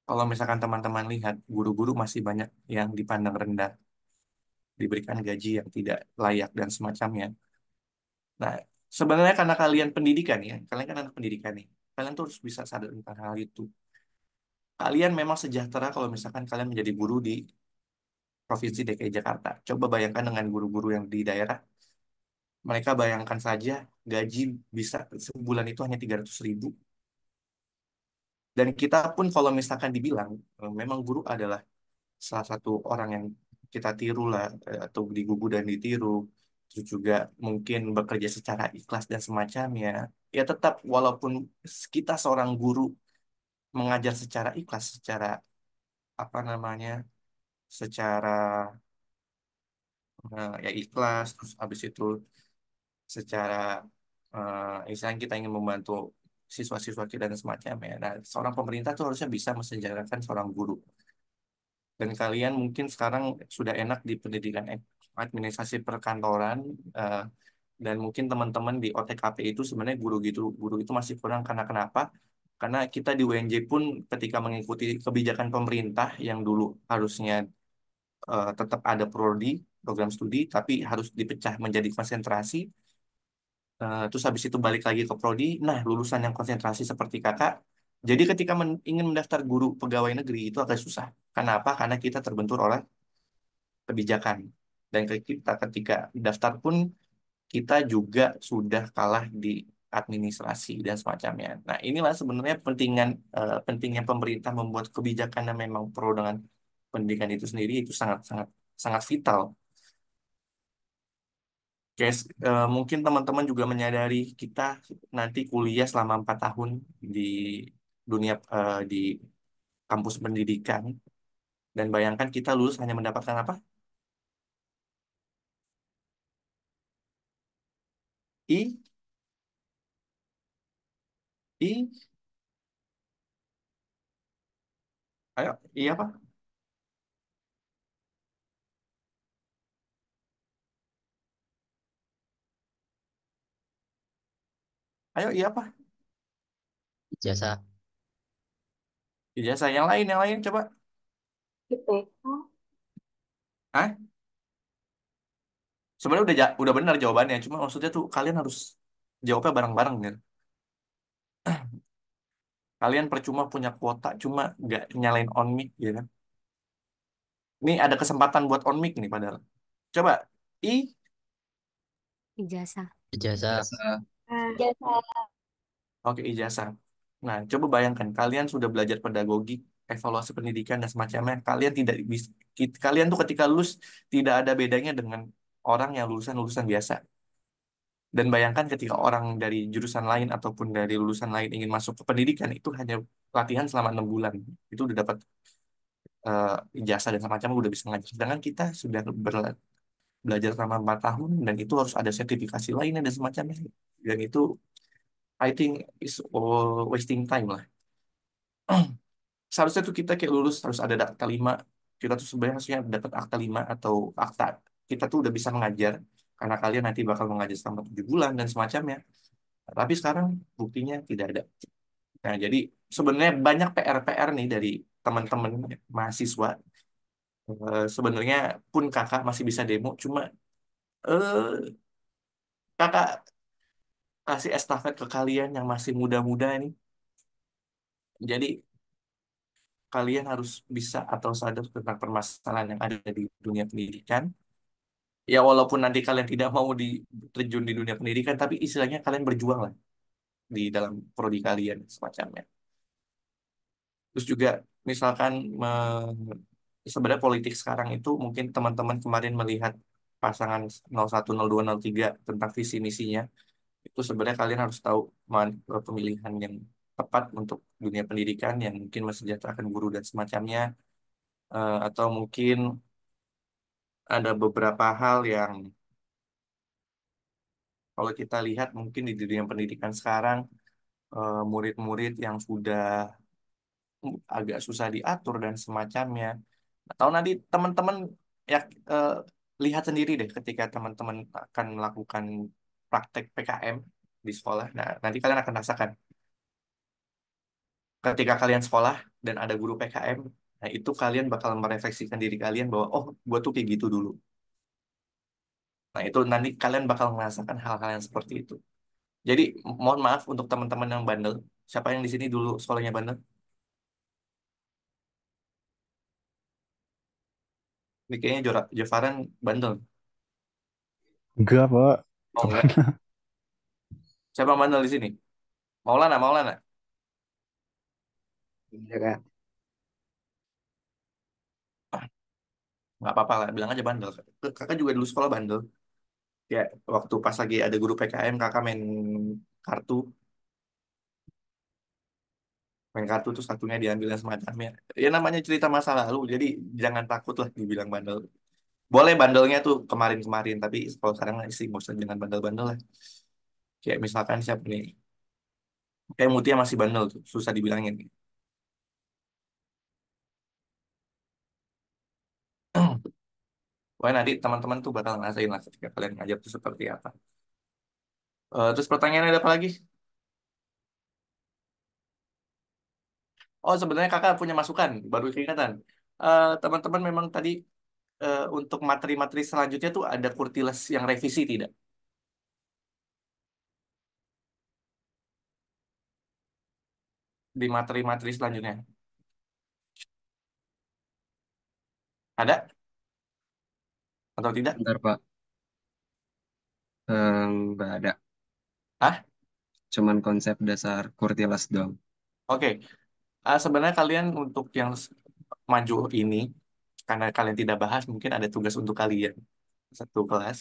kalau misalkan teman-teman lihat, guru-guru masih banyak yang dipandang rendah, diberikan gaji yang tidak layak, dan semacamnya. Nah, sebenarnya karena kalian pendidikan ya, kalian kan anak pendidikan nih, kalian tuh harus bisa sadar tentang hal itu. Kalian memang sejahtera kalau misalkan kalian menjadi guru di Provinsi DKI Jakarta. Coba bayangkan dengan guru-guru yang di daerah. Mereka bayangkan saja gaji bisa sebulan itu hanya 300.000. Dan kita pun kalau misalkan dibilang, memang guru adalah salah satu orang yang kita tiru lah, atau digugu dan ditiru. Terus juga mungkin bekerja secara ikhlas dan semacamnya. Ya tetap walaupun kita seorang guru mengajar secara ikhlas, secara apa namanya, secara ya ikhlas, terus habis itu secara misalnya kita ingin membantu siswa-siswa kita dan semacamnya. Nah, seorang pemerintah tuh harusnya bisa mensejajarkan seorang guru. Dan kalian mungkin sekarang sudah enak di pendidikan administrasi perkantoran, eh, dan mungkin teman-teman di OTKP itu sebenarnya guru itu masih kurang karena kenapa? Karena kita di UNJ pun ketika mengikuti kebijakan pemerintah yang dulu harusnya tetap ada prodi, program studi, tapi harus dipecah menjadi konsentrasi. Terus habis itu balik lagi ke prodi. Nah, lulusan yang konsentrasi seperti kakak. Jadi ketika ingin mendaftar guru pegawai negeri itu agak susah. Karena apa? Karena kita terbentur oleh kebijakan. Dan kita ketika daftar pun kita juga sudah kalah di administrasi dan semacamnya. Nah, inilah sebenarnya pentingnya pemerintah membuat kebijakan yang memang pro dengan pendidikan itu sendiri itu sangat sangat sangat vital. Guys, mungkin teman-teman juga menyadari kita nanti kuliah selama 4 tahun di di kampus pendidikan, dan bayangkan kita lulus hanya mendapatkan apa? I, I, Ayo, iya Pak. Ayo, iya Pak. Ijazah. Ijazah yang lain coba. IPK. Hah? Sebenarnya udah benar jawabannya, cuma maksudnya tuh kalian harus jawabnya bareng-bareng gitu. Kalian percuma punya kuota, cuma nggak nyalain on mic ya kan. Ini ada kesempatan buat on mic nih padahal. Coba, I, Ijazah. Ijazah. Biasa. Jasa. oke ijazah. Nah, coba bayangkan kalian sudah belajar pedagogi, evaluasi pendidikan dan semacamnya. Kalian tidak bisa, kalian tuh ketika lulus tidak ada bedanya dengan orang yang lulusan-lulusan biasa. Dan bayangkan ketika orang dari jurusan lain ataupun dari lulusan lain ingin masuk ke pendidikan itu hanya latihan selama 6 bulan. Itu udah dapat eh, ijazah dan semacamnya udah bisa ngajar. Sedangkan kita sudah belajar selama 4 tahun dan itu harus ada sertifikasi lainnya dan semacamnya. Dan itu I think is all wasting time lah. Seharusnya tuh kita kayak lulus harus ada akta 5. Kita tuh sebenarnya harusnya dapat akta 5 atau akta. Kita tuh udah bisa mengajar karena kalian nanti bakal mengajar selama 7 bulan dan semacamnya. Tapi sekarang buktinya tidak ada. Nah, jadi sebenarnya banyak PR-PR nih dari teman-teman mahasiswa. Sebenarnya pun kakak masih bisa demo, cuma eh kakak kasih estafet ke kalian yang masih muda-muda ini. Jadi kalian harus bisa atau sadar tentang permasalahan yang ada di dunia pendidikan. Ya walaupun nanti kalian tidak mau terjun di dunia pendidikan, tapi istilahnya kalian berjuang lah di dalam prodi kalian semacamnya. Terus juga misalkan sebenarnya politik sekarang itu mungkin teman-teman kemarin melihat pasangan 01, 02, 03 tentang visi misinya. Itu sebenarnya kalian harus tahu pemilihan yang tepat untuk dunia pendidikan yang mungkin mensejahterakan guru dan semacamnya. Atau mungkin ada beberapa hal yang kalau kita lihat mungkin di dunia pendidikan sekarang murid-murid yang sudah agak susah diatur dan semacamnya. Atau nanti teman-teman ya eh, lihat sendiri deh ketika teman-teman akan melakukan praktek PKM di sekolah. Nah, nanti kalian akan rasakan ketika kalian sekolah dan ada guru PKM, nah itu kalian bakal merefleksikan diri kalian bahwa oh, gue tuh kayak gitu dulu. Nah, itu nanti kalian bakal merasakan hal-hal yang seperti itu. Jadi, mohon maaf untuk teman-teman yang bandel. Siapa yang di sini dulu sekolahnya bandel? Ini kayaknya Jovaran bandel. Enggak, Pak. Oh enggak. Siapa yang bandel di sini? Maulana, Maulana. Iya kak. Ah, nggak apa-apa lah, bilang aja bandel. Kakak juga dulu sekolah bandel. Ya, waktu pas lagi ada guru PKM, kakak kartu, main kartu terus kartunya diambil dan semacamnya. Ya namanya cerita masa lalu, jadi jangan takut lah dibilang bandel. Boleh bandelnya tuh kemarin-kemarin, tapi kalau sekarang sih nggak usah jangan bandel-bandel lah. Kayak misalkan siapa nih? Kayak Mutia masih bandel tuh, susah dibilangin. Pokoknya nanti teman-teman tuh bakal ngerasain lah ketika kalian ngajar tuh seperti apa. Terus pertanyaannya ada apa lagi? Oh sebenarnya kakak punya masukan, baru keingetan. Teman-teman memang tadi untuk materi-materi selanjutnya tuh ada kurtilas yang revisi tidak? Di materi-materi selanjutnya. Ada atau tidak? Bentar Pak. Nggak ada. Ah, Cuman konsep dasar kurtilas doang. oke. Sebenarnya kalian untuk yang maju ini, karena kalian tidak bahas, mungkin ada tugas untuk kalian. Satu kelas.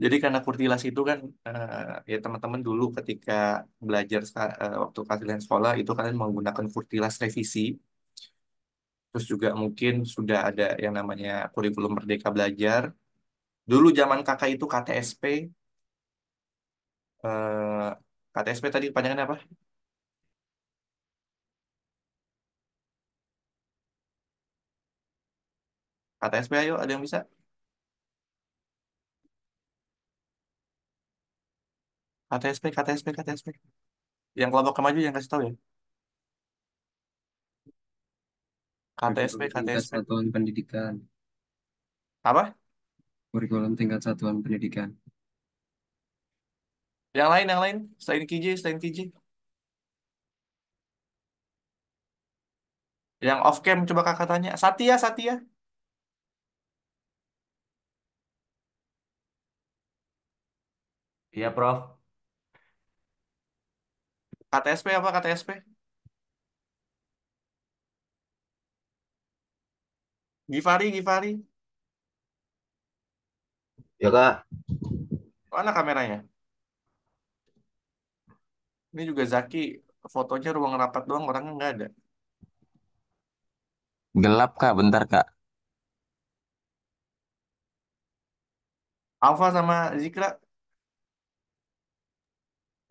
Jadi karena kurtilas itu kan, ya teman-teman dulu ketika belajar waktu kalian sekolah, itu kalian menggunakan kurtilas revisi. Terus juga mungkin sudah ada yang namanya kurikulum Merdeka Belajar. Dulu zaman kakak itu KTSP. eh, KTSP tadi kepanjangannya apa? KTSP ayo, ada yang bisa? KTSP, KTSP, KTSP. Yang kelompok maju yang kasih tahu ya. KTSP, Kurikulum tingkat KTSP. satuan pendidikan. Apa? Kurikulum tingkat satuan pendidikan. Yang lain. Selain KJ, selain KJ. Yang off cam coba kakak tanya. Satya, Satya. Iya, Prof. KTSP apa KTSP? Givari, Givari. Ya, Kak. Mana kameranya? Ini juga Zaki. Fotonya ruang rapat doang, orangnya nggak ada. Gelap, Kak. Bentar, Kak. Alfa sama Zikra.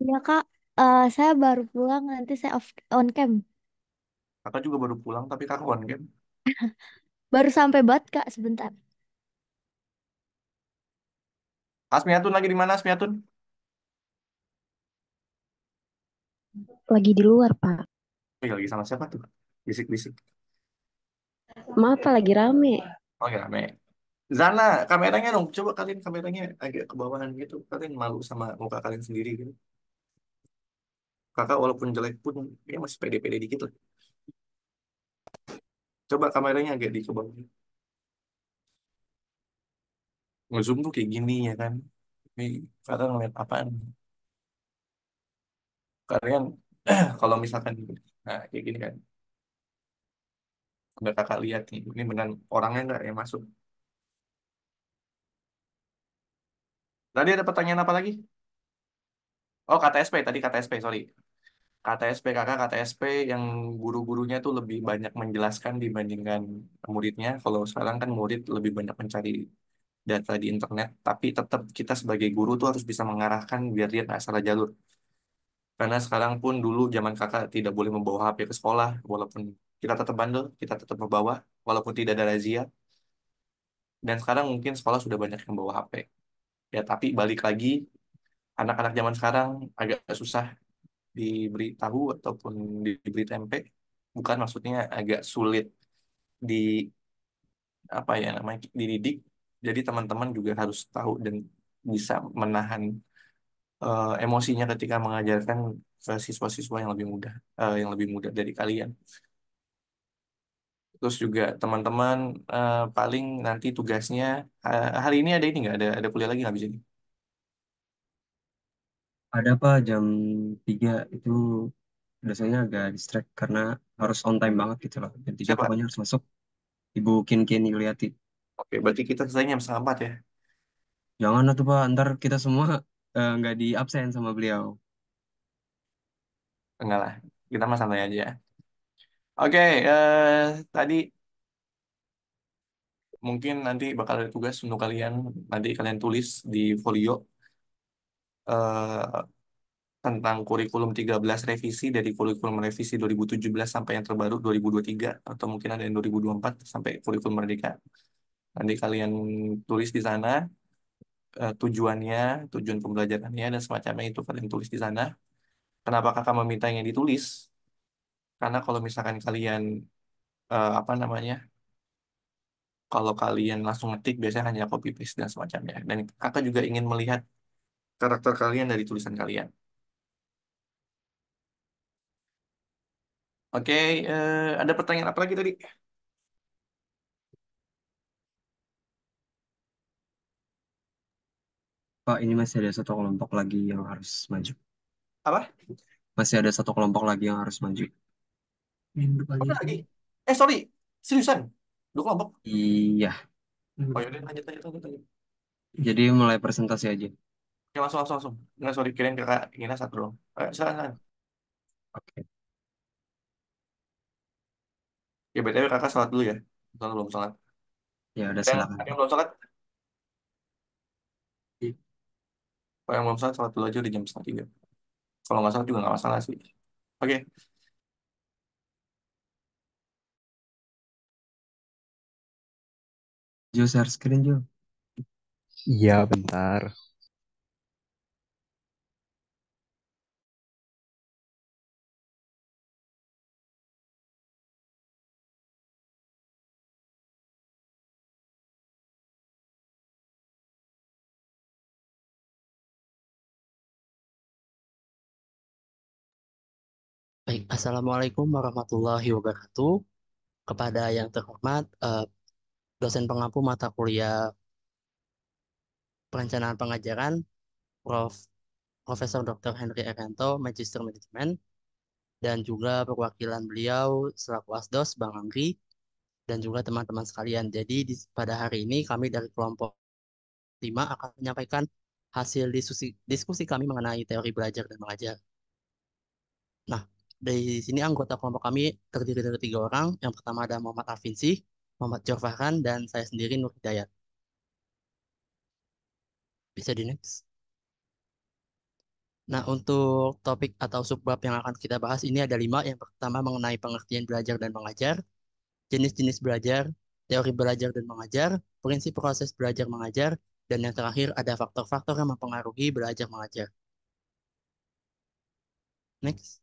Ya Kak, saya baru pulang, nanti saya on cam. Kakak juga baru pulang, tapi kakak one game. Baru sampai banget Kak, sebentar. Asmiatun lagi di mana, Asmiatun? Lagi di luar, Pak. Oh, iya, lagi sama siapa tuh? Bisik-bisik. Maaf, Pak, lagi rame. Oh, ya, rame. Zana, kameranya dong. Coba kalian kameranya agak ke bawahan gitu. Kalian malu sama muka kalian sendiri gitu. Kakak walaupun jelek pun, ya masih pede-pede dikit lah. Coba kameranya agak di ke bawah. Nge-zoom tuh kayak gini ya kan. Ini kakak ngeliat apaan? Kalian, kalau misalkan, nah kayak gini kan. Udah kakak lihat nih, ini beneran orangnya nggak yang masuk. Tadi ada pertanyaan apa lagi? Oh, KTSP, tadi KTSP, sorry. KTSP kakak, KTSP yang guru-gurunya tuh lebih banyak menjelaskan dibandingkan muridnya. Kalau sekarang kan murid lebih banyak mencari data di internet, tapi tetap kita sebagai guru tuh harus bisa mengarahkan biar dia nggak salah jalur. Karena sekarang pun dulu zaman kakak tidak boleh membawa HP ke sekolah, walaupun kita tetap bandel, kita tetap membawa, walaupun tidak ada razia. Dan sekarang mungkin sekolah sudah banyak yang bawa HP. Ya, tapi balik lagi, anak-anak zaman sekarang agak susah diberitahu ataupun diberi tempe. Bukan maksudnya agak sulit di apa ya namanya dididik. Jadi teman-teman juga harus tahu dan bisa menahan emosinya ketika mengajarkan ke siswa-siswa yang lebih muda dari kalian. Terus juga teman-teman paling nanti tugasnya hari ini ada ini nggak ada kuliah lagi nggak bisa ini? Ada Pak jam 3 itu biasanya agak distract karena harus on time banget gitu loh. Jam 3 Siapa? pokoknya harus masuk. Ibu Kinkin Yuliati. Oke, berarti kita selesainya jam setengah 4 ya. Jangan lah tuh Pak, ntar kita semua nggak di absen sama beliau. Enggak lah, kita mah santai aja. Oke, tadi mungkin nanti bakal ada tugas untuk kalian. Nanti kalian tulis di folio eh, tentang kurikulum 13 revisi dari kurikulum revisi 2017 sampai yang terbaru 2023 atau mungkin ada yang 2024 sampai kurikulum merdeka. Nanti kalian tulis di sana tujuannya, tujuan pembelajarannya dan semacamnya itu kalian tulis di sana. Kenapa kakak meminta yang ditulis? Karena kalau misalkan kalian apa namanya? Kalau kalian langsung ngetik biasanya hanya copy paste dan semacamnya. Dan kakak juga ingin melihat karakter kalian dari tulisan kalian. Oke, ada pertanyaan apa lagi tadi? Pak, ini masih ada satu kelompok lagi yang harus maju. Apa? Masih ada satu kelompok lagi yang harus maju. Minggu pagi. Apa lagi? Sorry, seriusan? Dua kelompok? Iya. Oh yaudah, lanjut. Jadi mulai presentasi aja. Oke, langsung. Nggak, sorry, kirain kakak ingin satu dong. Silakan. Oke. Ya, BTW kakak sholat dulu ya. Soalnya belum sholat. Ya udah Ada silakan. yang belum sholat? Iya. Kalau yang belum sholat, sholat dulu aja di jam setengah 3. Kalau nggak sholat juga nggak masalah sih. Oke. Jo, share screen, Jo. Iya, bentar. Baik, Assalamualaikum warahmatullahi wabarakatuh. Kepada yang terhormat, dosen pengampu mata kuliah perencanaan pengajaran, Prof. Profesor Dr. Henry Ernanto, Magister Manajemen, dan juga perwakilan beliau selaku Asdos, Bang Anggi, dan juga teman-teman sekalian. Jadi pada hari ini kami dari kelompok 5 akan menyampaikan hasil diskusi kami mengenai teori belajar dan mengajar. Nah, dari sini anggota kelompok kami terdiri dari 3 orang. Yang pertama ada Muhammad Arfinsi, Muhammad Jorfahan, dan saya sendiri Nur Hidayat. Bisa di next. Nah, untuk topik atau subbab yang akan kita bahas ini ada 5. Yang pertama mengenai pengertian belajar dan mengajar, jenis-jenis belajar, teori belajar dan mengajar, prinsip proses belajar mengajar, dan yang terakhir ada faktor-faktor yang mempengaruhi belajar mengajar. Next.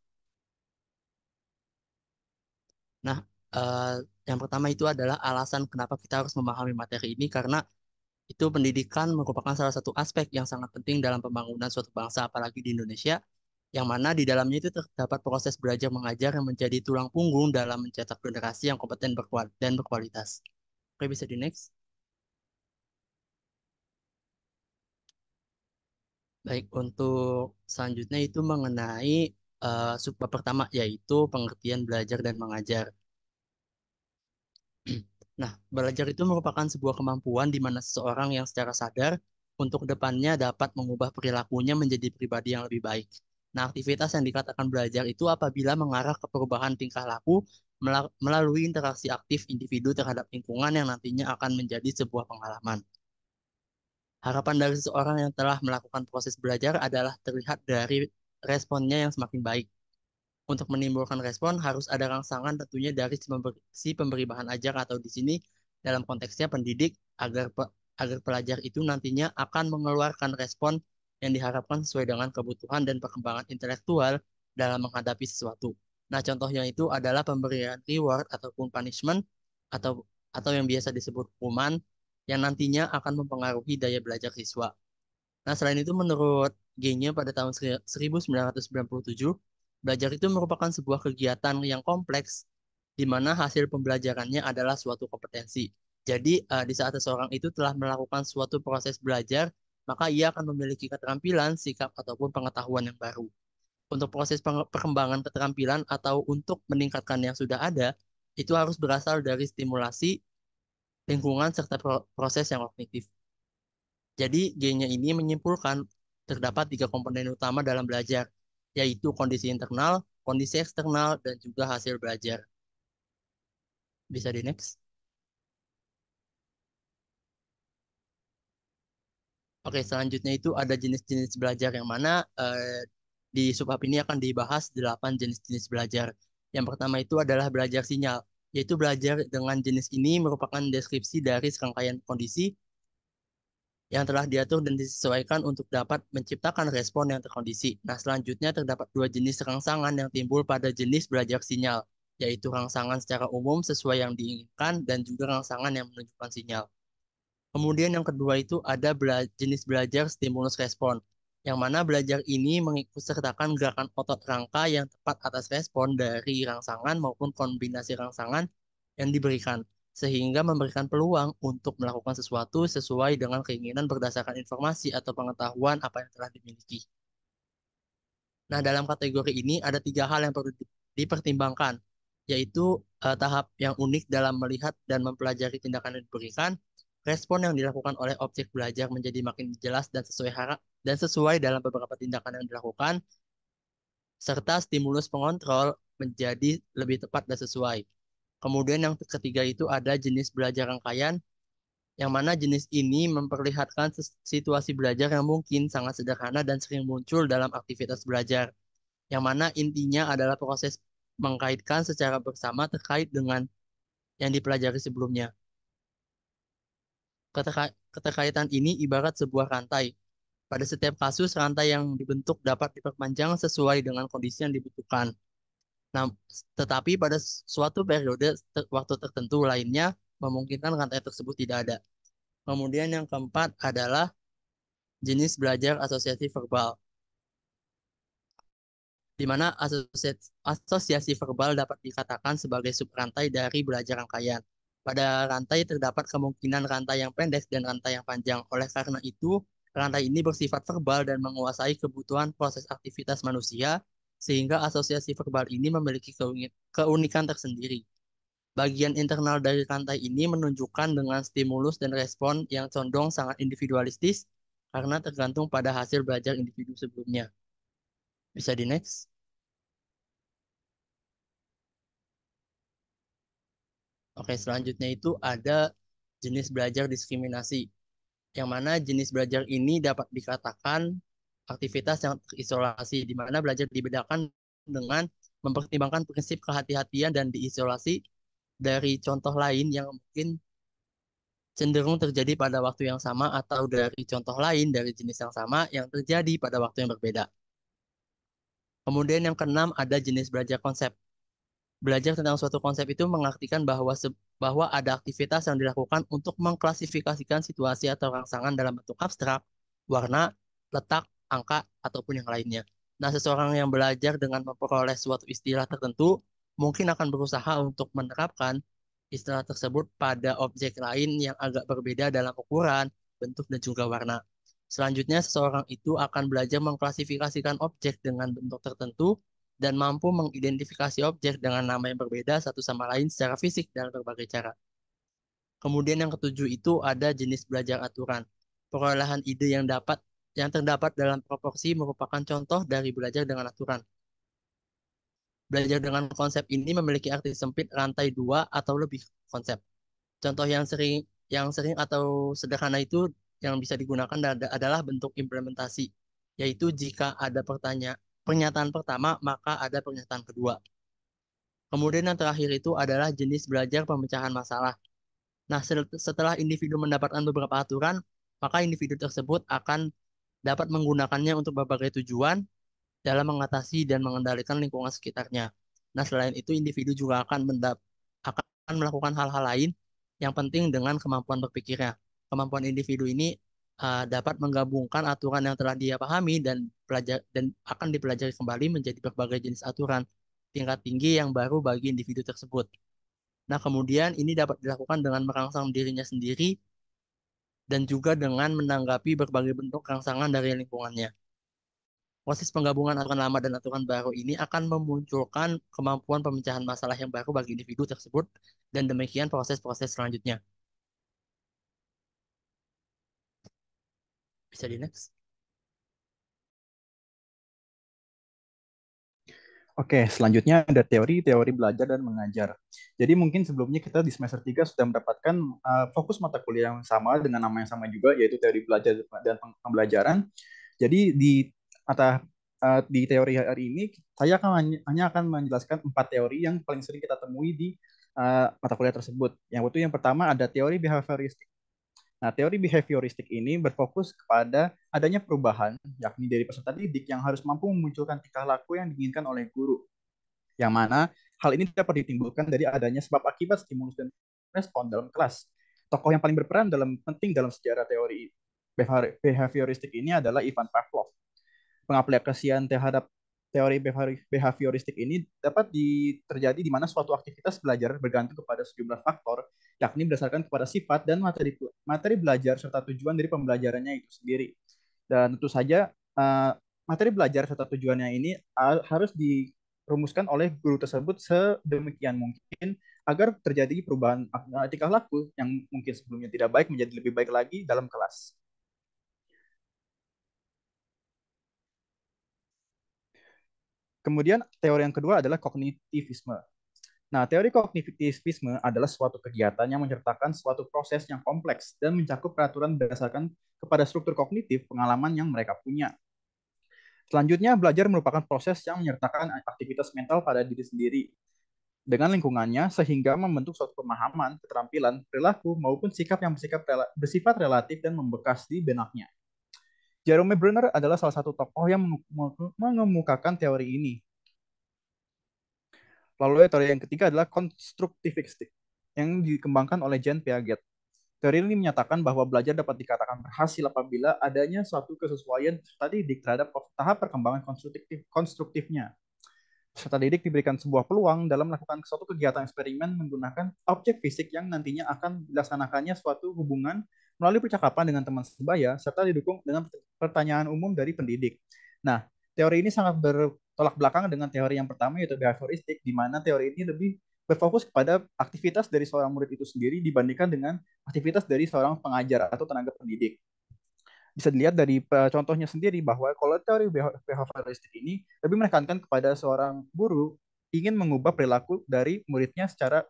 Nah, eh, yang pertama itu adalah alasan kenapa kita harus memahami materi ini karena itu pendidikan merupakan salah satu aspek yang sangat penting dalam pembangunan suatu bangsa, apalagi di Indonesia, yang mana di dalamnya itu terdapat proses belajar mengajar yang menjadi tulang punggung dalam mencetak generasi yang kompeten dan berkualitas. Oke, bisa di next. Baik, untuk selanjutnya itu mengenai subbab pertama, yaitu pengertian belajar dan mengajar. Nah, belajar itu merupakan sebuah kemampuan di mana seseorang yang secara sadar untuk depannya dapat mengubah perilakunya menjadi pribadi yang lebih baik. Nah, aktivitas yang dikatakan belajar itu apabila mengarah ke perubahan tingkah laku melalui interaksi aktif individu terhadap lingkungan yang nantinya akan menjadi sebuah pengalaman. Harapan dari seseorang yang telah melakukan proses belajar adalah terlihat dari responnya yang semakin baik. Untuk menimbulkan respon harus ada rangsangan tentunya dari si pemberi bahan ajar atau di sini dalam konteksnya pendidik agar pelajar itu nantinya akan mengeluarkan respon yang diharapkan sesuai dengan kebutuhan dan perkembangan intelektual dalam menghadapi sesuatu. Nah, contohnya itu adalah pemberian reward ataupun punishment atau yang biasa disebut hukuman yang nantinya akan mempengaruhi daya belajar siswa. Nah, selain itu menurut G-nya pada tahun 1997, belajar itu merupakan sebuah kegiatan yang kompleks di mana hasil pembelajarannya adalah suatu kompetensi. Jadi, di saat seseorang itu telah melakukan suatu proses belajar, maka ia akan memiliki keterampilan, sikap, ataupun pengetahuan yang baru. Untuk proses perkembangan keterampilan atau untuk meningkatkan yang sudah ada, itu harus berasal dari stimulasi, lingkungan, serta proses yang kognitif. Jadi G-nya ini menyimpulkan terdapat 3 komponen utama dalam belajar, yaitu kondisi internal, kondisi eksternal, dan juga hasil belajar. Bisa di next. Oke, selanjutnya itu ada jenis-jenis belajar yang mana di subbab ini akan dibahas 8 jenis-jenis belajar. Yang pertama itu adalah belajar sinyal, yaitu belajar dengan jenis ini merupakan deskripsi dari serangkaian kondisi yang telah diatur dan disesuaikan untuk dapat menciptakan respon yang terkondisi. Nah, selanjutnya terdapat 2 jenis rangsangan yang timbul pada jenis belajar sinyal, yaitu rangsangan secara umum sesuai yang diinginkan dan juga rangsangan yang menunjukkan sinyal. Kemudian yang kedua itu ada jenis belajar stimulus respon, yang mana belajar ini mengikutsertakan gerakan otot rangka yang tepat atas respon dari rangsangan maupun kombinasi rangsangan yang diberikan, sehingga memberikan peluang untuk melakukan sesuatu sesuai dengan keinginan berdasarkan informasi atau pengetahuan apa yang telah dimiliki. Nah, dalam kategori ini ada 3 hal yang perlu dipertimbangkan, yaitu tahap yang unik dalam melihat dan mempelajari tindakan yang diberikan, respon yang dilakukan oleh objek belajar menjadi makin jelas dan sesuai dalam beberapa tindakan yang dilakukan, serta stimulus pengontrol menjadi lebih tepat dan sesuai. Kemudian yang ketiga itu ada jenis belajar rangkaian, yang mana jenis ini memperlihatkan situasi belajar yang mungkin sangat sederhana dan sering muncul dalam aktivitas belajar, yang mana intinya adalah proses mengkaitkan secara bersama terkait dengan yang dipelajari sebelumnya. Keterkaitan ini ibarat sebuah rantai. Pada setiap kasus, rantai yang dibentuk dapat diperpanjang sesuai dengan kondisi yang dibutuhkan. Nah, tetapi pada suatu periode waktu tertentu lainnya memungkinkan rantai tersebut tidak ada. Kemudian yang keempat adalah jenis belajar asosiasi verbal, di mana asosiasi verbal dapat dikatakan sebagai subrantai dari belajar rangkaian. Pada rantai terdapat kemungkinan rantai yang pendek dan rantai yang panjang. Oleh karena itu, rantai ini bersifat verbal dan menguasai kebutuhan proses aktivitas manusia, sehingga asosiasi verbal ini memiliki keunikan tersendiri. Bagian internal dari rantai ini menunjukkan dengan stimulus dan respon yang condong sangat individualistis karena tergantung pada hasil belajar individu sebelumnya. Bisa di next. Oke, selanjutnya itu ada jenis belajar diskriminasi, yang mana jenis belajar ini dapat dikatakan aktivitas yang terisolasi, di mana belajar dibedakan dengan mempertimbangkan prinsip kehati-hatian dan diisolasi dari contoh lain yang mungkin cenderung terjadi pada waktu yang sama atau dari contoh lain dari jenis yang sama yang terjadi pada waktu yang berbeda. Kemudian yang keenam ada jenis belajar konsep. Belajar tentang suatu konsep itu mengartikan bahwa ada aktivitas yang dilakukan untuk mengklasifikasikan situasi atau rangsangan dalam bentuk abstrak, warna, letak, angka, ataupun yang lainnya. Nah, seseorang yang belajar dengan memperoleh suatu istilah tertentu mungkin akan berusaha untuk menerapkan istilah tersebut pada objek lain yang agak berbeda dalam ukuran, bentuk, dan juga warna. Selanjutnya, seseorang itu akan belajar mengklasifikasikan objek dengan bentuk tertentu dan mampu mengidentifikasi objek dengan nama yang berbeda satu sama lain secara fisik dan berbagai cara. Kemudian yang ketujuh itu ada jenis belajar aturan. Perolehan ide yang terdapat dalam proporsi merupakan contoh dari belajar dengan aturan. Belajar dengan konsep ini memiliki arti sempit rantai dua atau lebih konsep. Contoh yang sering atau sederhana itu yang bisa digunakan adalah bentuk implementasi, yaitu jika ada pernyataan pertama, maka ada pernyataan kedua. Kemudian yang terakhir itu adalah jenis belajar pemecahan masalah. Nah, setelah individu mendapatkan beberapa aturan, maka individu tersebut akan dapat menggunakannya untuk berbagai tujuan dalam mengatasi dan mengendalikan lingkungan sekitarnya. Nah, selain itu individu juga akan melakukan hal-hal lain yang penting dengan kemampuan berpikirnya. Kemampuan individu ini dapat menggabungkan aturan yang telah dia pahami dan akan dipelajari kembali menjadi berbagai jenis aturan tingkat tinggi yang baru bagi individu tersebut. Nah, kemudian ini dapat dilakukan dengan merangsang dirinya sendiri dan juga dengan menanggapi berbagai bentuk rangsangan dari lingkungannya. Proses penggabungan aturan lama dan aturan baru ini akan memunculkan kemampuan pemecahan masalah yang baru bagi individu tersebut dan demikian proses-proses selanjutnya. Bisa di next. Oke, selanjutnya ada teori belajar dan mengajar. Jadi mungkin sebelumnya kita di semester 3 sudah mendapatkan fokus mata kuliah yang sama dengan nama yang sama juga, yaitu teori belajar dan pembelajaran. Jadi di teori hari ini, saya hanya akan menjelaskan 4 teori yang paling sering kita temui di mata kuliah tersebut. Yang pertama ada teori behavioristik. Nah, teori behavioristik ini berfokus kepada adanya perubahan, yakni dari peserta didik yang harus mampu memunculkan tingkah laku yang diinginkan oleh guru. Yang mana hal ini dapat ditimbulkan dari adanya sebab akibat stimulus dan respon dalam kelas. Tokoh yang paling berperan penting dalam sejarah teori behavioristik ini adalah Ivan Pavlov. Pengaplikasian terhadap teori behavioristik ini dapat terjadi di mana suatu aktivitas belajar bergantung kepada sejumlah faktor, yakni berdasarkan kepada sifat dan materi belajar serta tujuan dari pembelajarannya itu sendiri. Dan tentu saja materi belajar serta tujuannya ini harus dirumuskan oleh guru tersebut sedemikian mungkin agar terjadi perubahan tingkah laku yang mungkin sebelumnya tidak baik menjadi lebih baik lagi dalam kelas. Kemudian teori yang kedua adalah kognitivisme. Nah, teori kognitivisme adalah suatu kegiatan yang menyertakan suatu proses yang kompleks dan mencakup peraturan berdasarkan kepada struktur kognitif pengalaman yang mereka punya. Selanjutnya, belajar merupakan proses yang menyertakan aktivitas mental pada diri sendiri. dengan lingkungannya sehingga membentuk suatu pemahaman, keterampilan, perilaku maupun sikap yang bersifat relatif dan membekas di benaknya. Jerome Bruner adalah salah satu tokoh yang mengemukakan teori ini. Lalu teori yang ketiga adalah konstruktivistik yang dikembangkan oleh Jean Piaget. Teori ini menyatakan bahwa belajar dapat dikatakan berhasil apabila adanya suatu kesesuaian peserta didik terhadap tahap perkembangan konstruktifnya. Peserta didik diberikan sebuah peluang dalam melakukan suatu kegiatan eksperimen menggunakan objek fisik yang nantinya akan dilaksanakannya suatu hubungan melalui percakapan dengan teman sebaya serta didukung dengan pertanyaan umum dari pendidik. Nah, teori ini sangat bertolak belakang dengan teori yang pertama yaitu behavioristik, di mana teori ini lebih berfokus kepada aktivitas dari seorang murid itu sendiri dibandingkan dengan aktivitas dari seorang pengajar atau tenaga pendidik. Bisa dilihat dari contohnya sendiri bahwa kalau teori behavioristik ini lebih menekankan kepada seorang guru ingin mengubah perilaku dari muridnya secara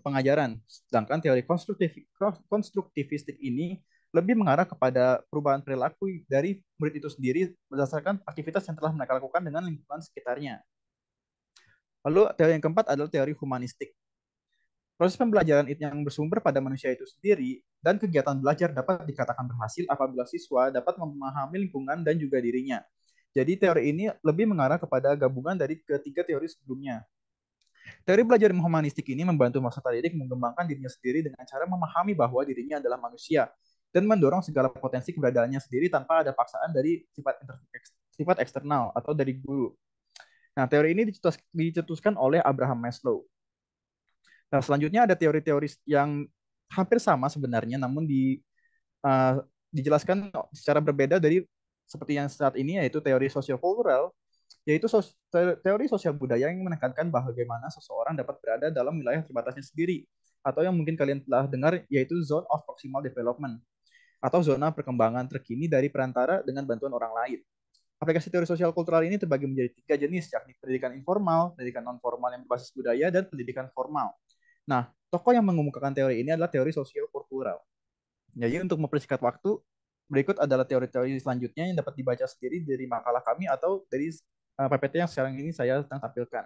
pengajaran. Sedangkan teori konstruktivistik ini lebih mengarah kepada perubahan perilaku dari murid itu sendiri berdasarkan aktivitas yang telah mereka lakukan dengan lingkungan sekitarnya. Lalu teori yang keempat adalah teori humanistik. Proses pembelajaran yang bersumber pada manusia itu sendiri dan kegiatan belajar dapat dikatakan berhasil apabila siswa dapat memahami lingkungan dan juga dirinya. Jadi teori ini lebih mengarah kepada gabungan dari ketiga teori sebelumnya. Teori belajar humanistik ini membantu peserta didik mengembangkan dirinya sendiri dengan cara memahami bahwa dirinya adalah manusia dan mendorong segala potensi keberadaannya sendiri tanpa ada paksaan dari sifat eksternal atau dari guru. Nah, teori ini dicetuskan oleh Abraham Maslow. Nah, selanjutnya ada teori-teori yang hampir sama sebenarnya, namun dijelaskan secara berbeda dari seperti yang saat ini, yaitu teori sosio-kultural, yaitu teori sosial budaya yang menekankan bagaimana seseorang dapat berada dalam wilayah terbatasnya sendiri, atau yang mungkin kalian telah dengar, yaitu zone of proximal development, atau zona perkembangan terkini dari perantara dengan bantuan orang lain. Aplikasi teori sosial kultural ini terbagi menjadi 3 jenis, yakni pendidikan informal, pendidikan non-formal yang berbasis budaya, dan pendidikan formal. Nah, tokoh yang mengemukakan teori ini adalah teori sosial kultural. Jadi untuk mempersingkat waktu, berikut adalah teori-teori selanjutnya yang dapat dibaca sendiri dari makalah kami atau dari PPT yang sekarang ini saya sedang tampilkan.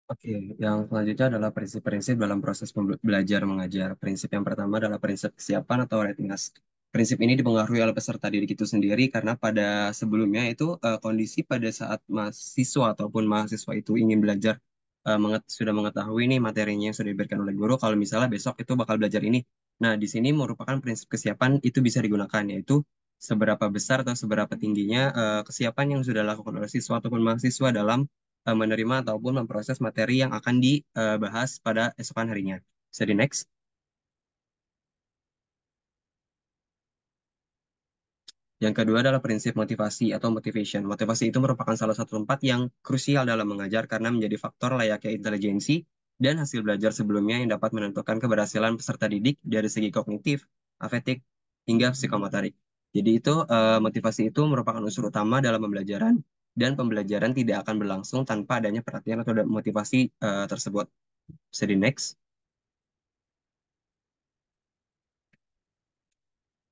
Oke, yang selanjutnya adalah prinsip-prinsip dalam proses belajar mengajar. Prinsip yang pertama adalah prinsip kesiapan atau readiness. Prinsip ini dipengaruhi oleh peserta didik itu sendiri karena pada sebelumnya itu kondisi pada saat mahasiswa ataupun mahasiswa itu ingin belajar sudah mengetahui nih materinya yang sudah diberikan oleh guru kalau misalnya besok itu bakal belajar ini. Nah, di sini merupakan prinsip kesiapan itu bisa digunakan yaitu seberapa besar atau seberapa tingginya kesiapan yang sudah dilakukan oleh siswa ataupun mahasiswa dalam menerima ataupun memproses materi yang akan dibahas pada esokan harinya. Bisa di next. Yang kedua adalah prinsip motivasi atau motivation. Motivasi itu merupakan salah satu tempat yang krusial dalam mengajar karena menjadi faktor layaknya intelijensi dan hasil belajar sebelumnya yang dapat menentukan keberhasilan peserta didik dari segi kognitif, afetik, hingga psikomotorik. Jadi itu motivasi itu merupakan unsur utama dalam pembelajaran dan pembelajaran tidak akan berlangsung tanpa adanya perhatian atau motivasi tersebut. Bisa di next.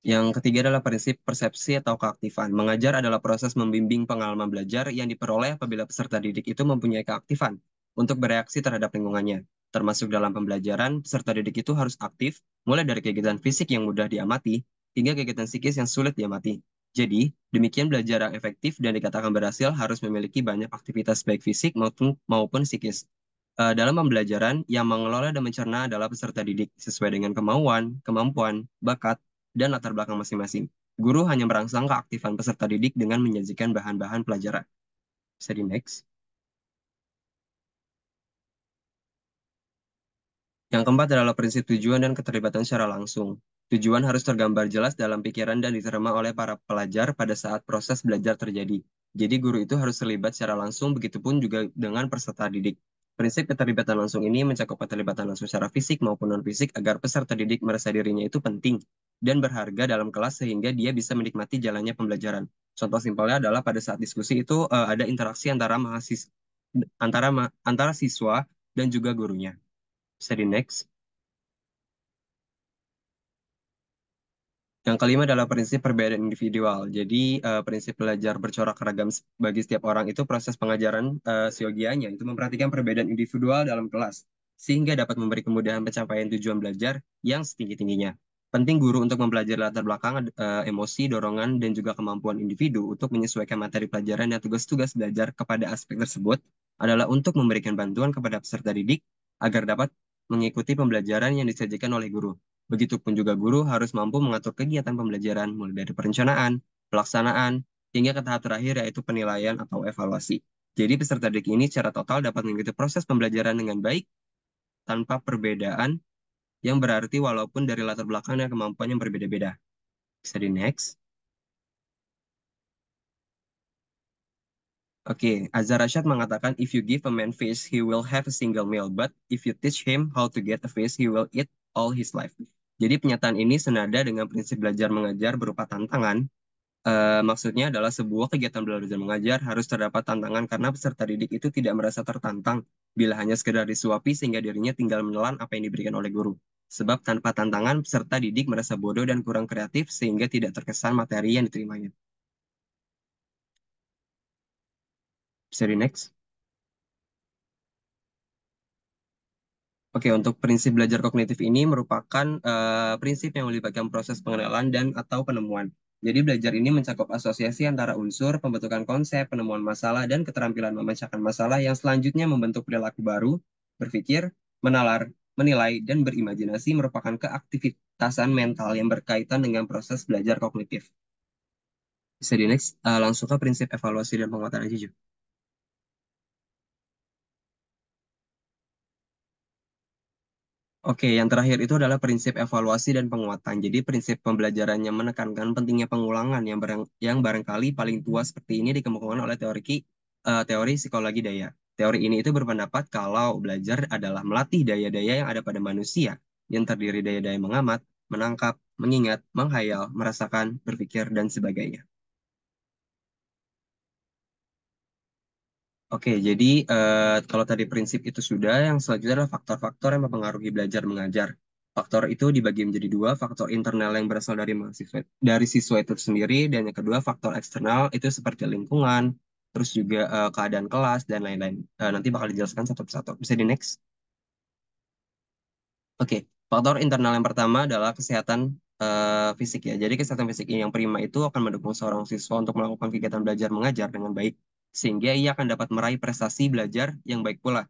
Yang ketiga adalah prinsip persepsi atau keaktifan. Mengajar adalah proses membimbing pengalaman belajar yang diperoleh apabila peserta didik itu mempunyai keaktifan untuk bereaksi terhadap lingkungannya. Termasuk dalam pembelajaran, peserta didik itu harus aktif, mulai dari kegiatan fisik yang mudah diamati, hingga kegiatan psikis yang sulit diamati. Jadi, demikian belajar yang efektif dan dikatakan berhasil harus memiliki banyak aktivitas baik fisik maupun psikis. Dalam pembelajaran, yang mengelola dan mencerna adalah peserta didik sesuai dengan kemauan, kemampuan, bakat, dan latar belakang masing-masing. Guru hanya merangsang keaktifan peserta didik dengan menyajikan bahan-bahan pelajaran. Bisa di next. Yang keempat adalah prinsip tujuan dan keterlibatan secara langsung. Tujuan harus tergambar jelas dalam pikiran dan diterima oleh para pelajar pada saat proses belajar terjadi. Jadi guru itu harus terlibat secara langsung, begitupun juga dengan peserta didik. Prinsip keterlibatan langsung ini mencakup keterlibatan langsung secara fisik maupun non-fisik agar peserta didik merasa dirinya itu penting dan berharga dalam kelas sehingga dia bisa menikmati jalannya pembelajaran. Contoh simpelnya adalah pada saat diskusi itu ada interaksi antara antara siswa dan juga gurunya. Bisa di next. Yang kelima adalah prinsip perbedaan individual. Jadi prinsip belajar bercorak ragam bagi setiap orang itu proses pengajaran siogianya itu memperhatikan perbedaan individual dalam kelas sehingga dapat memberi kemudahan pencapaian tujuan belajar yang setinggi-tingginya. Penting guru untuk mempelajari latar belakang emosi, dorongan, dan juga kemampuan individu untuk menyesuaikan materi pelajaran dan tugas-tugas belajar kepada aspek tersebut adalah untuk memberikan bantuan kepada peserta didik agar dapat mengikuti pembelajaran yang disajikan oleh guru. Begitupun juga guru harus mampu mengatur kegiatan pembelajaran mulai dari perencanaan, pelaksanaan, hingga ke tahap terakhir yaitu penilaian atau evaluasi. Jadi peserta didik ini secara total dapat mengikuti proses pembelajaran dengan baik tanpa perbedaan yang berarti walaupun dari latar belakang dan kemampuan yang berbeda-beda. Bisa di next. Oke, Azhar Rashad mengatakan, if you give a man fish, he will have a single meal. But if you teach him how to get a fish, he will eat all his life. Jadi pernyataan ini senada dengan prinsip belajar mengajar berupa tantangan. Maksudnya adalah sebuah kegiatan belajar mengajar harus terdapat tantangan karena peserta didik itu tidak merasa tertantang bila hanya sekedar disuapi sehingga dirinya tinggal menelan apa yang diberikan oleh guru. Sebab tanpa tantangan, peserta didik merasa bodoh dan kurang kreatif sehingga tidak terkesan materi yang diterimanya. Bisa di next. Oke, untuk prinsip belajar kognitif ini merupakan prinsip yang melibatkan proses pengenalan dan atau penemuan. Jadi belajar ini mencakup asosiasi antara unsur, pembentukan konsep, penemuan masalah, dan keterampilan memecahkan masalah yang selanjutnya membentuk perilaku baru, berpikir, menalar, menilai, dan berimajinasi merupakan keaktivitasan mental yang berkaitan dengan proses belajar kognitif. Bisa di next, langsung ke prinsip evaluasi dan penguatan aja, Jo. Oke, yang terakhir itu adalah prinsip evaluasi dan penguatan. Jadi prinsip pembelajarannya menekankan pentingnya pengulangan yang barangkali paling tua seperti ini dikemukakan oleh teori psikologi daya. Teori ini itu berpendapat kalau belajar adalah melatih daya-daya yang ada pada manusia, yang terdiri daya-daya mengamat, menangkap, mengingat, menghayal, merasakan, berpikir, dan sebagainya. Oke, jadi kalau tadi prinsip itu sudah, yang selanjutnya adalah faktor-faktor yang mempengaruhi belajar mengajar. Faktor itu dibagi menjadi dua, faktor internal yang berasal dari siswa itu sendiri, dan yang kedua faktor eksternal itu seperti lingkungan, terus juga keadaan kelas dan lain-lain. Nanti bakal dijelaskan satu persatu. Bisa di next? Oke, faktor internal yang pertama adalah kesehatan fisik ya. Jadi kesehatan fisik yang prima itu akan mendukung seorang siswa untuk melakukan kegiatan belajar mengajar dengan baik, sehingga ia akan dapat meraih prestasi belajar yang baik pula.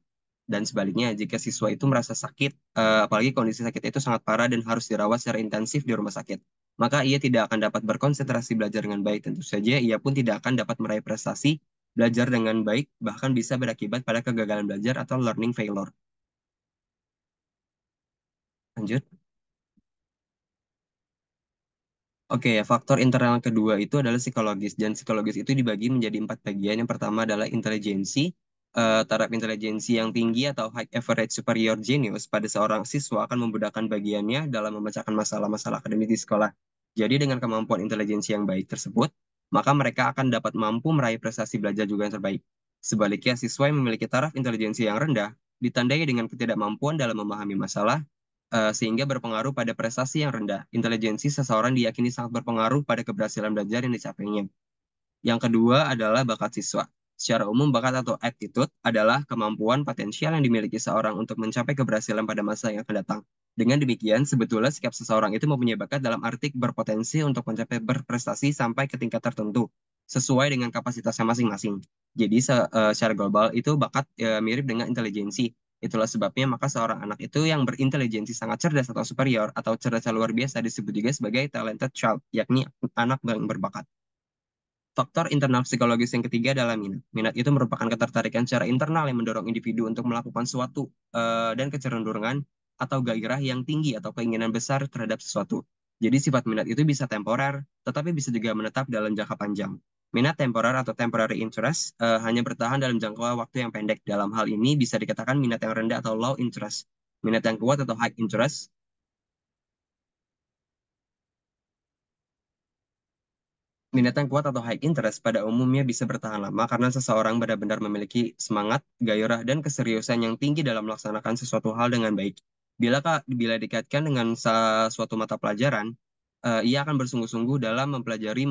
Dan sebaliknya, jika siswa itu merasa sakit, apalagi kondisi sakit itu sangat parah dan harus dirawat secara intensif di rumah sakit, maka ia tidak akan dapat berkonsentrasi belajar dengan baik. Tentu saja, ia pun tidak akan dapat meraih prestasi belajar dengan baik, bahkan bisa berakibat pada kegagalan belajar atau learning failure. Lanjut. Oke, faktor internal yang kedua itu adalah psikologis. Dan psikologis itu dibagi menjadi 4 bagian. Yang pertama adalah intelijensi. Taraf intelijensi yang tinggi atau high average superior genius pada seorang siswa akan memudahkan bagiannya dalam memecahkan masalah-masalah akademis di sekolah. Jadi dengan kemampuan intelijensi yang baik tersebut, maka mereka akan dapat mampu meraih prestasi belajar juga yang terbaik. Sebaliknya, siswa yang memiliki taraf intelijensi yang rendah ditandai dengan ketidakmampuan dalam memahami masalah, sehingga berpengaruh pada prestasi yang rendah. Intelijensi seseorang diyakini sangat berpengaruh pada keberhasilan belajar yang dicapainya. Yang kedua adalah bakat siswa. Secara umum, bakat atau aptitude adalah kemampuan potensial yang dimiliki seorang untuk mencapai keberhasilan pada masa yang akan datang. Dengan demikian, sebetulnya sikap seseorang itu mempunyai bakat dalam arti berpotensi untuk mencapai berprestasi sampai ke tingkat tertentu, sesuai dengan kapasitasnya masing-masing. Jadi, secara global, itu bakat mirip dengan intelijensi. Itulah sebabnya maka seorang anak itu yang berintelijensi sangat cerdas atau superior atau cerdas luar biasa disebut juga sebagai talented child, yakni anak yang berbakat. Faktor internal psikologis yang ketiga adalah minat. Minat itu merupakan ketertarikan secara internal yang mendorong individu untuk melakukan sesuatu dan kecenderungan atau gairah yang tinggi atau keinginan besar terhadap sesuatu. Jadi sifat minat itu bisa temporer, tetapi bisa juga menetap dalam jangka panjang. Minat temporer atau temporary interest hanya bertahan dalam jangka waktu yang pendek. Dalam hal ini bisa dikatakan minat yang rendah atau low interest. Minat yang kuat atau high interest Minat yang kuat atau high interest pada umumnya bisa bertahan lama karena seseorang benar-benar memiliki semangat, gairah, dan keseriusan yang tinggi dalam melaksanakan sesuatu hal dengan baik. Bila dikaitkan dengan suatu mata pelajaran, ia akan bersungguh-sungguh dalam mempelajari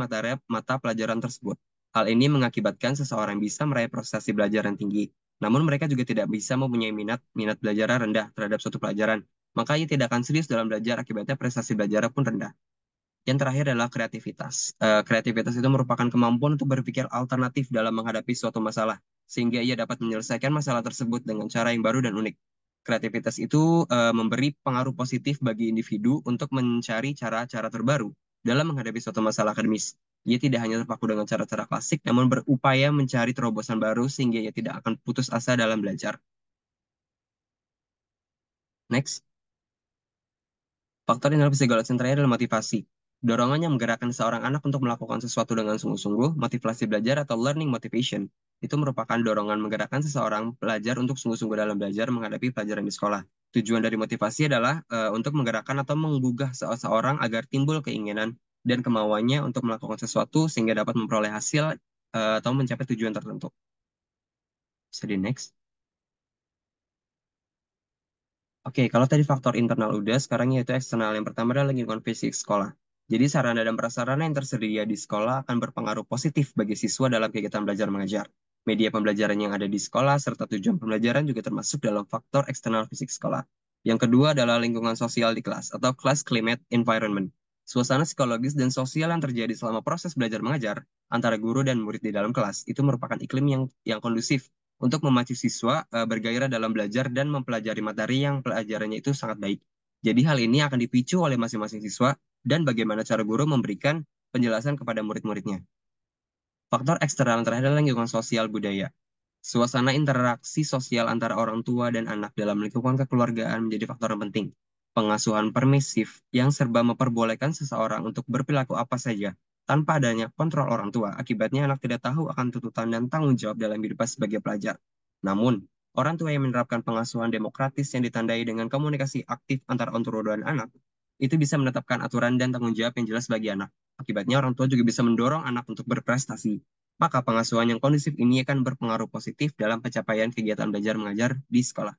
mata pelajaran tersebut. Hal ini mengakibatkan seseorang bisa meraih prestasi belajar yang tinggi. Namun mereka juga tidak bisa mempunyai minat belajar rendah terhadap suatu pelajaran. Maka ia tidak akan serius dalam belajar, akibatnya prestasi belajar pun rendah. Yang terakhir adalah kreativitas. Kreativitas itu merupakan kemampuan untuk berpikir alternatif dalam menghadapi suatu masalah, sehingga ia dapat menyelesaikan masalah tersebut dengan cara yang baru dan unik. Kreativitas itu memberi pengaruh positif bagi individu untuk mencari cara-cara terbaru dalam menghadapi suatu masalah akademis. Ia tidak hanya terpaku dengan cara-cara klasik, namun berupaya mencari terobosan baru sehingga ia tidak akan putus asa dalam belajar. Next. Faktor intelek psikologis yang terakhir adalah motivasi. Dorongan yang menggerakkan seorang anak untuk melakukan sesuatu dengan sungguh-sungguh, motivasi belajar atau learning motivation, itu merupakan dorongan menggerakkan seseorang pelajar untuk sungguh-sungguh dalam belajar menghadapi pelajaran di sekolah. Tujuan dari motivasi adalah untuk menggerakkan atau menggugah seseorang agar timbul keinginan dan kemauannya untuk melakukan sesuatu sehingga dapat memperoleh hasil atau mencapai tujuan tertentu. Bisa di next. Oke, kalau tadi faktor internal udah, sekarang yaitu eksternal. Yang pertama adalah lingkungan fisik sekolah. Jadi sarana dan prasarana yang tersedia di sekolah akan berpengaruh positif bagi siswa dalam kegiatan belajar mengajar. Media pembelajaran yang ada di sekolah serta tujuan pembelajaran juga termasuk dalam faktor eksternal fisik sekolah. Yang kedua adalah lingkungan sosial di kelas atau class climate environment. Suasana psikologis dan sosial yang terjadi selama proses belajar mengajar antara guru dan murid di dalam kelas itu merupakan iklim yang kondusif untuk memacu siswa bergairah dalam belajar dan mempelajari materi yang pelajarannya itu sangat baik. Jadi hal ini akan dipicu oleh masing-masing siswa dan bagaimana cara guru memberikan penjelasan kepada murid-muridnya. Faktor eksternal yang terakhir adalah lingkungan sosial budaya. Suasana interaksi sosial antara orang tua dan anak dalam lingkungan kekeluargaan menjadi faktor yang penting. Pengasuhan permisif yang serba memperbolehkan seseorang untuk berperilaku apa saja tanpa adanya kontrol orang tua. Akibatnya anak tidak tahu akan tuntutan dan tanggung jawab dalam hidupnya sebagai pelajar. Namun, orang tua yang menerapkan pengasuhan demokratis yang ditandai dengan komunikasi aktif antara orang tua dan anak, itu bisa menetapkan aturan dan tanggung jawab yang jelas bagi anak. Akibatnya orang tua juga bisa mendorong anak untuk berprestasi. Maka pengasuhan yang kondusif ini akan berpengaruh positif dalam pencapaian kegiatan belajar mengajar di sekolah.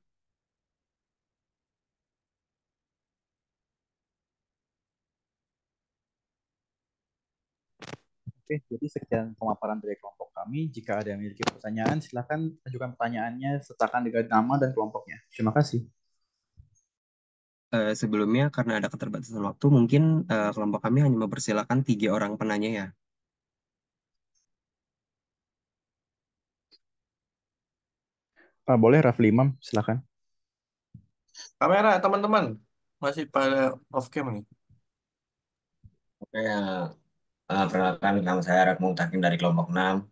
Oke, jadi sekian pemaparan dari kelompok kami. Jika ada yang memiliki pertanyaan, silakan ajukan pertanyaannya sertakan dengan nama dan kelompoknya. Terima kasih. Sebelumnya, karena ada keterbatasan waktu, mungkin kelompok kami hanya mempersilakan 3 orang penanya ya. Boleh, Rafli Imam, silakan. Kamera, teman-teman. Masih pada off cam nih. Oke, perkenalkan nama saya Ratmo Takin dari kelompok 6.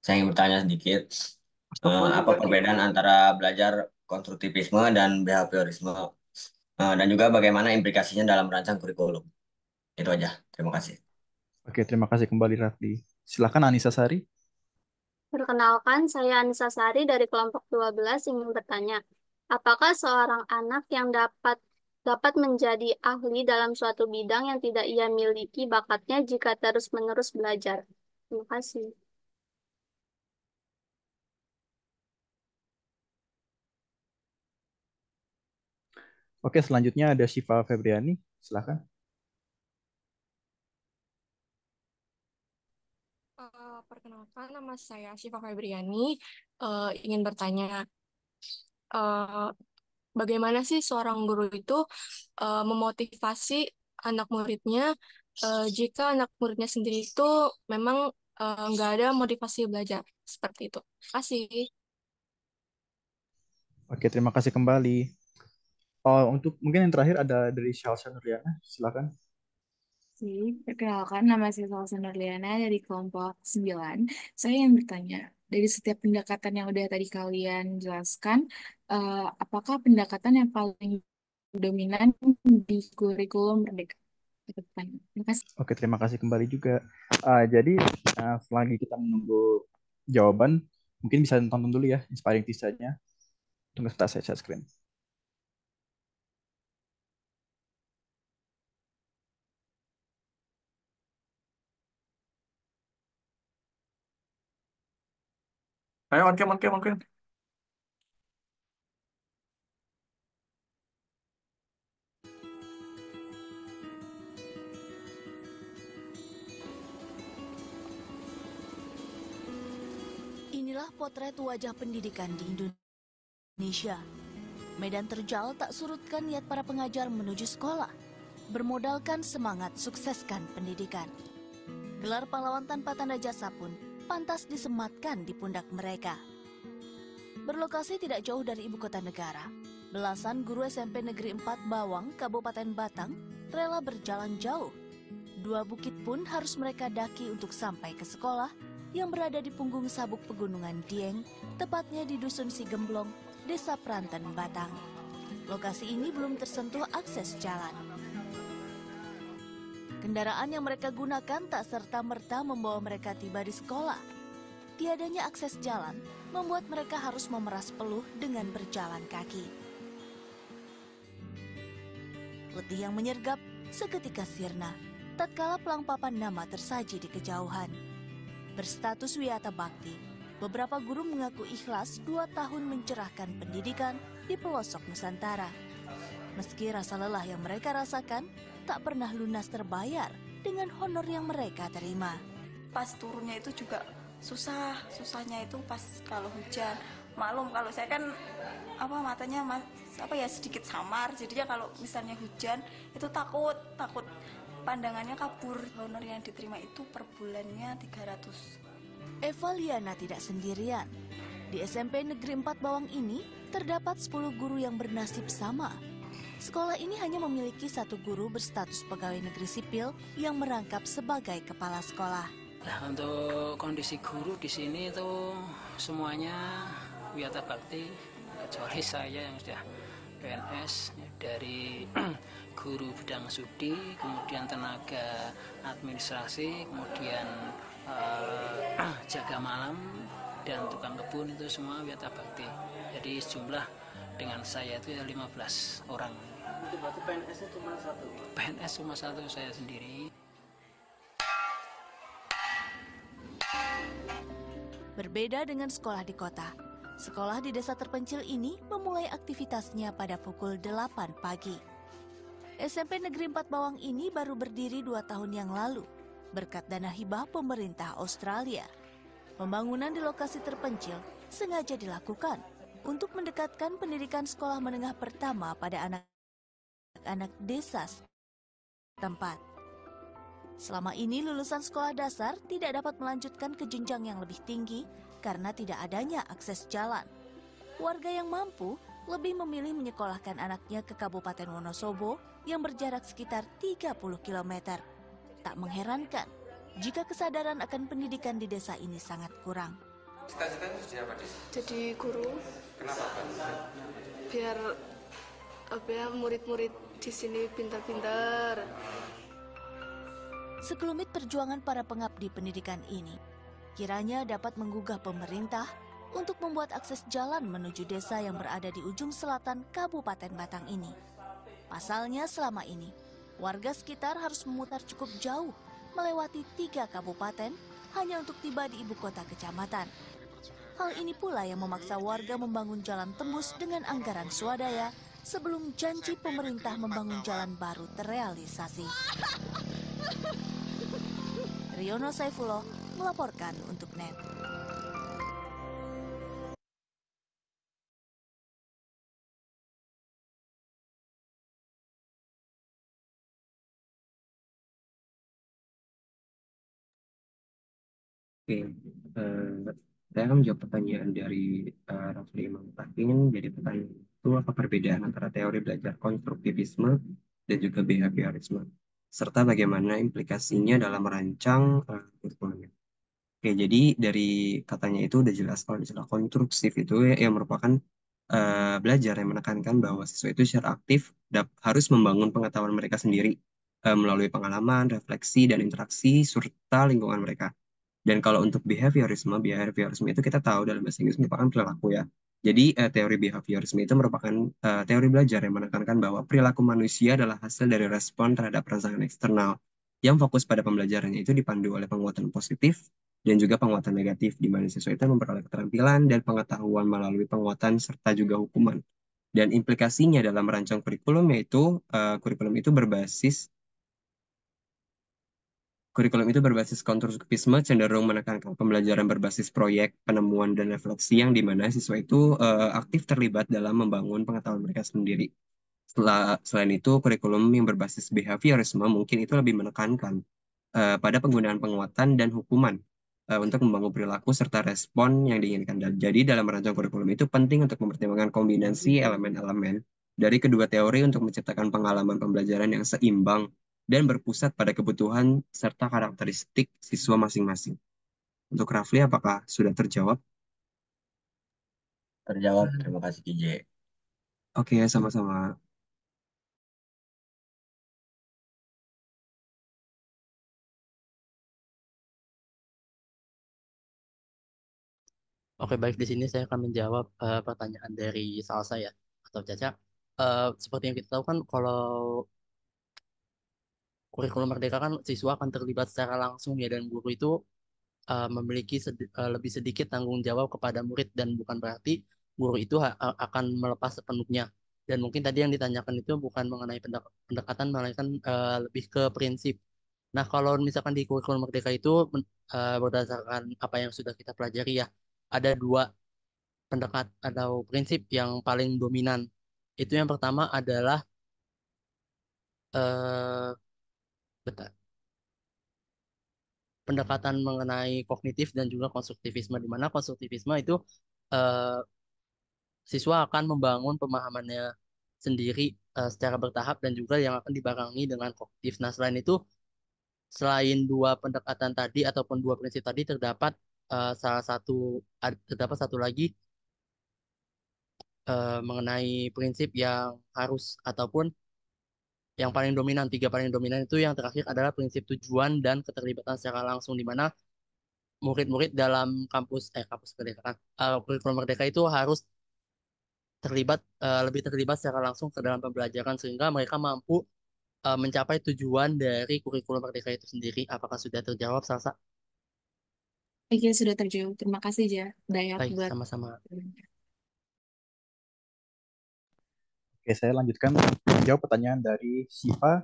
Saya ingin bertanya sedikit, apa perbedaan antara belajar konstruktivisme dan behaviorisme, dan juga bagaimana implikasinya dalam merancang kurikulum. Itu aja. Terima kasih. Oke, terima kasih kembali Rafli. Silakan Anissa Sari. Perkenalkan, saya Anissa Sari dari kelompok 12 ingin bertanya, apakah seorang anak yang dapat menjadi ahli dalam suatu bidang yang tidak ia miliki bakatnya jika terus-menerus belajar? Terima kasih. Oke, selanjutnya ada Syifa Febriani. Silakan. Perkenalkan, nama saya Syifa Febriani. Ingin bertanya, eh, bagaimana sih seorang guru itu memotivasi anak muridnya jika anak muridnya sendiri itu memang nggak ada motivasi belajar seperti itu. Terima kasih. Oke, terima kasih kembali. Oh, untuk mungkin yang terakhir ada dari Shalsa Nurliana. Silakan. Perkenalkan, nama saya Salsa Nurliana dari kelompok 9. Saya yang bertanya, dari setiap pendekatan yang udah tadi kalian jelaskan, apakah pendekatan yang paling dominan di kurikulum Merdeka? Itu pertanyaan. Terima kasih. Oke, terima kasih kembali juga. Jadi, selagi kita menunggu jawaban, mungkin bisa tonton dulu ya inspiring teaser-nya. Tunggu sebentar, saya share screen. Ayo on cam, on cam, on cam. Inilah potret wajah pendidikan di Indonesia. Medan terjal tak surutkan niat para pengajar menuju sekolah, bermodalkan semangat sukseskan pendidikan. Gelar pahlawan tanpa tanda jasa pun pantas disematkan di pundak mereka. Berlokasi tidak jauh dari ibu kota negara, belasan guru SMP Negeri 4 Bawang, Kabupaten Batang, rela berjalan jauh. 2 bukit pun harus mereka daki untuk sampai ke sekolah yang berada di punggung sabuk pegunungan Dieng, tepatnya di Dusun Sigemblong, Desa Pranten, Batang. Lokasi ini belum tersentuh akses jalan. Kendaraan yang mereka gunakan tak serta-merta membawa mereka tiba di sekolah. Tiadanya akses jalan membuat mereka harus memeras peluh dengan berjalan kaki. Letih yang menyergap seketika sirna tatkala pelang papan nama tersaji di kejauhan. Berstatus wiyata bakti, beberapa guru mengaku ikhlas 2 tahun mencerahkan pendidikan di pelosok Nusantara. Meski rasa lelah yang mereka rasakan tak pernah lunas terbayar dengan honor yang mereka terima. Pas turunnya itu juga susahnya itu pas kalau hujan. Maklum kalau saya kan matanya sedikit samar, jadinya kalau misalnya hujan itu takut pandangannya kabur. Honor yang diterima itu per bulannya 300. Eva Liana tidak sendirian. Di SMP Negeri 4 Bawang ini terdapat 10 guru yang bernasib sama. Sekolah ini hanya memiliki 1 guru berstatus pegawai negeri sipil yang merangkap sebagai kepala sekolah. Nah, untuk kondisi guru di sini itu semuanya wiyata bakti, kecuali saya yang sudah PNS dari guru bidang studi, kemudian tenaga administrasi, kemudian jaga malam dan tukang kebun, itu semua wiyata bakti. Jadi jumlah dengan saya itu 15 orang. Itu berarti PNS-nya cuma 1? PNS cuma 1, saya sendiri. Berbeda dengan sekolah di kota, sekolah di desa terpencil ini memulai aktivitasnya pada pukul 8 pagi. SMP Negeri 4 Bawang ini baru berdiri 2 tahun yang lalu, berkat dana hibah pemerintah Australia. Pembangunan di lokasi terpencil sengaja dilakukan untuk mendekatkan pendidikan sekolah menengah pertama pada anak-anak desa setempat. Selama ini lulusan sekolah dasar tidak dapat melanjutkan ke jenjang yang lebih tinggi karena tidak adanya akses jalan. Warga yang mampu lebih memilih menyekolahkan anaknya ke Kabupaten Wonosobo yang berjarak sekitar 30 km. Tak mengherankan jika kesadaran akan pendidikan di desa ini sangat kurang. Cita-citanya jadi apa, Dis? Jadi guru. Kenapa, Pak? Biar murid-murid di sini pintar-pintar. Sekelumit perjuangan para pengabdi pendidikan ini kiranya dapat menggugah pemerintah untuk membuat akses jalan menuju desa yang berada di ujung selatan Kabupaten Batang ini. Pasalnya selama ini, warga sekitar harus memutar cukup jauh melewati 3 kabupaten hanya untuk tiba di ibu kota kecamatan. Hal ini pula yang memaksa warga membangun jalan tembus dengan anggaran swadaya sebelum janji pemerintah membangun jalan baru terrealisasi. Riono Saifullah melaporkan untuk NET. Oke, saya akan menjawab pertanyaan dari Rafli Imam Takin. Jadi pertanyaan itu apa perbedaan antara teori belajar konstruktivisme dan juga behaviorisme, serta bagaimana implikasinya dalam merancang kurikulumnya. Oke, jadi dari katanya itu udah jelas kalau istilah konstruksif itu yang merupakan belajar yang menekankan bahwa siswa itu secara aktif harus membangun pengetahuan mereka sendiri melalui pengalaman, refleksi, dan interaksi serta lingkungan mereka. Dan kalau untuk behaviorisme itu kita tahu dalam bahasa Inggris merupakan perilaku ya. Jadi teori behaviorisme itu merupakan teori belajar yang menekankan bahwa perilaku manusia adalah hasil dari respon terhadap rangsangan eksternal yang fokus pada pembelajarannya itu dipandu oleh penguatan positif dan juga penguatan negatif, di mana siswa itu memperoleh keterampilan dan pengetahuan melalui penguatan serta juga hukuman. Dan implikasinya dalam merancang kurikulum yaitu kurikulum itu berbasis konstruktivisme, cenderung menekankan pembelajaran berbasis proyek, penemuan, dan refleksi yang dimana siswa itu aktif terlibat dalam membangun pengetahuan mereka sendiri. Selain itu, kurikulum yang berbasis behaviorisme mungkin itu lebih menekankan pada penggunaan penguatan dan hukuman untuk membangun perilaku serta respon yang diinginkan. Dan jadi dalam merancang kurikulum itu penting untuk mempertimbangkan kombinasi elemen-elemen dari kedua teori untuk menciptakan pengalaman pembelajaran yang seimbang dan berpusat pada kebutuhan serta karakteristik siswa masing-masing. Untuk Rafli, apakah sudah terjawab? Terjawab, terima kasih KJ. Oke, sama-sama. Oke, baik, di sini saya akan menjawab pertanyaan dari Salsa ya atau Caca. Seperti yang kita tahu kan, kalau kurikulum merdeka kan siswa akan terlibat secara langsung ya, dan guru itu memiliki lebih sedikit tanggung jawab kepada murid, dan bukan berarti guru itu akan melepas sepenuhnya. Dan mungkin tadi yang ditanyakan itu bukan mengenai pendekatan, melainkan lebih ke prinsip. Nah, kalau misalkan di kurikulum merdeka itu berdasarkan apa yang sudah kita pelajari ya, ada dua atau prinsip yang paling dominan. Itu yang pertama adalah eh, bentar, pendekatan mengenai kognitif dan juga konstruktivisme, di mana konstruktivisme itu eh, siswa akan membangun pemahamannya sendiri secara bertahap dan juga yang akan dibarengi dengan kognitif. Nah, selain itu, selain dua pendekatan tadi ataupun dua prinsip tadi, terdapat satu lagi mengenai prinsip yang harus ataupun yang paling dominan, tiga paling dominan itu yang terakhir adalah prinsip tujuan dan keterlibatan secara langsung, di mana murid-murid dalam kampus Merdeka, kurikulum Merdeka itu harus lebih terlibat secara langsung ke dalam pembelajaran sehingga mereka mampu mencapai tujuan dari kurikulum Merdeka itu sendiri. Apakah sudah terjawab, Salsa? Oke, sudah terjawab. Terima kasih ya, Dayat, Baik, buat. sama-sama. Oke, saya lanjutkan menjawab pertanyaan dari Siva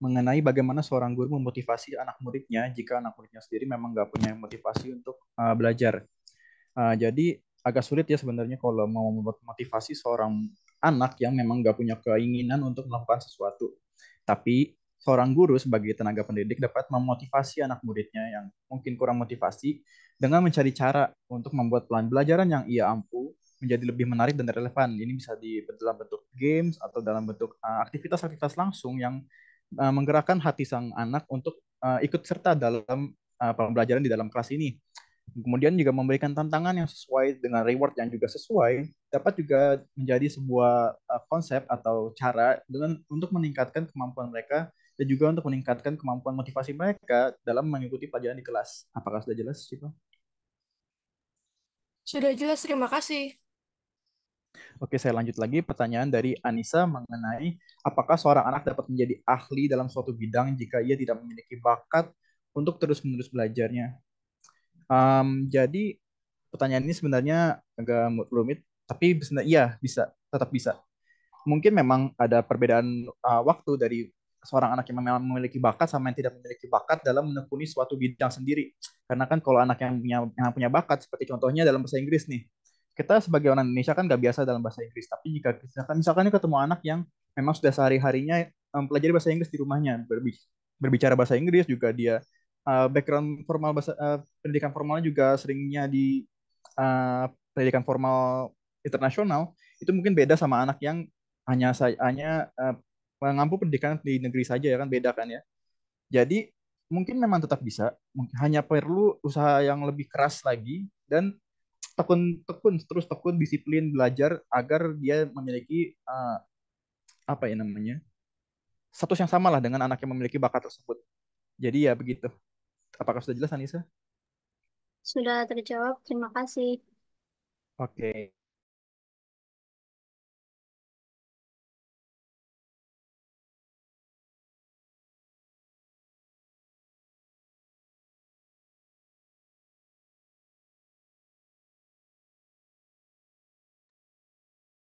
mengenai bagaimana seorang guru memotivasi anak muridnya jika anak muridnya sendiri memang nggak punya motivasi untuk belajar. Jadi agak sulit ya sebenarnya kalau mau memotivasi seorang anak yang memang nggak punya keinginan untuk melakukan sesuatu. Tapi seorang guru sebagai tenaga pendidik dapat memotivasi anak muridnya yang mungkin kurang motivasi dengan mencari cara untuk membuat plan pelajaran yang ia ampu menjadi lebih menarik dan relevan. Ini bisa dalam bentuk games atau dalam bentuk aktivitas-aktivitas langsung yang menggerakkan hati sang anak untuk ikut serta dalam pembelajaran di dalam kelas ini. Kemudian juga memberikan tantangan yang sesuai dengan reward yang juga sesuai, dapat juga menjadi sebuah konsep atau cara untuk meningkatkan kemampuan mereka dan juga untuk meningkatkan kemampuan motivasi mereka dalam mengikuti pelajaran di kelas. Apakah sudah jelas, Siva? Sudah jelas, terima kasih. Oke, saya lanjut lagi. Pertanyaan dari Anissa mengenai apakah seorang anak dapat menjadi ahli dalam suatu bidang jika ia tidak memiliki bakat untuk terus-menerus belajarnya. Jadi pertanyaan ini sebenarnya agak rumit, tapi sebenarnya iya bisa, tetap bisa. Mungkin memang ada perbedaan waktu dari seorang anak yang memang memiliki bakat sama yang tidak memiliki bakat dalam menekuni suatu bidang sendiri. Karena kan kalau anak yang punya bakat, seperti contohnya dalam bahasa Inggris nih, kita sebagai orang Indonesia kan nggak biasa dalam bahasa Inggris. Tapi jika misalkan ketemu anak yang memang sudah sehari-harinya mempelajari bahasa Inggris di rumahnya, berbicara bahasa Inggris juga dia background formal pendidikan formalnya juga seringnya di pendidikan formal internasional, itu mungkin beda sama anak yang hanya mengampu pendidikan di negeri saja, ya kan, beda kan ya. Jadi mungkin memang tetap bisa, hanya perlu usaha yang lebih keras lagi dan tekun disiplin belajar agar dia memiliki apa ya namanya, status yang sama lah dengan anak yang memiliki bakat tersebut. Jadi ya begitu. Apakah sudah jelas, Anissa? Sudah terjawab, terima kasih. Oke.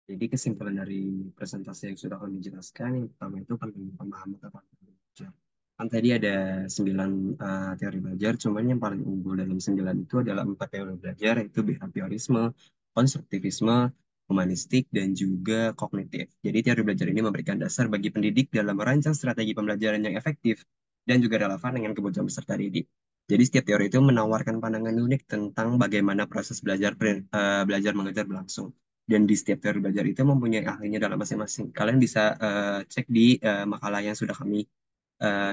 Jadi kesimpulan dari presentasi yang sudah kami jelaskan, yang pertama itu penting pemahaman tentang belajar. Kan tadi ada 9 teori belajar, cuman yang paling unggul dalam 9 itu adalah 4 teori belajar, yaitu behaviorisme, konstruktivisme, humanistik, dan juga kognitif. Jadi teori belajar ini memberikan dasar bagi pendidik dalam merancang strategi pembelajaran yang efektif dan juga relevan dengan kebutuhan peserta didik. Jadi setiap teori itu menawarkan pandangan unik tentang bagaimana proses belajar mengajar berlangsung. Dan di setiap teori belajar itu mempunyai ahlinya dalam masing-masing. Kalian bisa cek di makalah yang sudah kami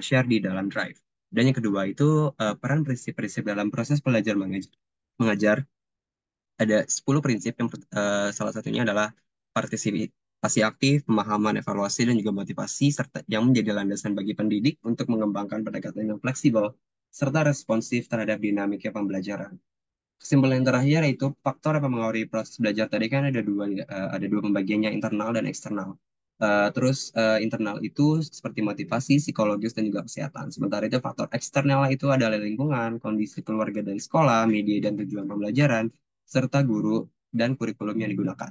share di dalam Drive. Dan yang kedua itu peran prinsip-prinsip dalam proses belajar mengajar. Ada 10 prinsip yang salah satunya adalah partisipasi aktif, pemahaman, evaluasi, dan juga motivasi, serta yang menjadi landasan bagi pendidik untuk mengembangkan pendekatan yang fleksibel, serta responsif terhadap dinamika pembelajaran. Kesimpulan yang terakhir yaitu faktor yang mempengaruhi proses belajar tadi kan ada dua pembagiannya, internal dan eksternal. Terus internal itu seperti motivasi, psikologis, dan juga kesehatan. Sementara itu faktor eksternal itu adalah lingkungan, kondisi keluarga dari sekolah, media dan tujuan pembelajaran, serta guru dan kurikulum yang digunakan.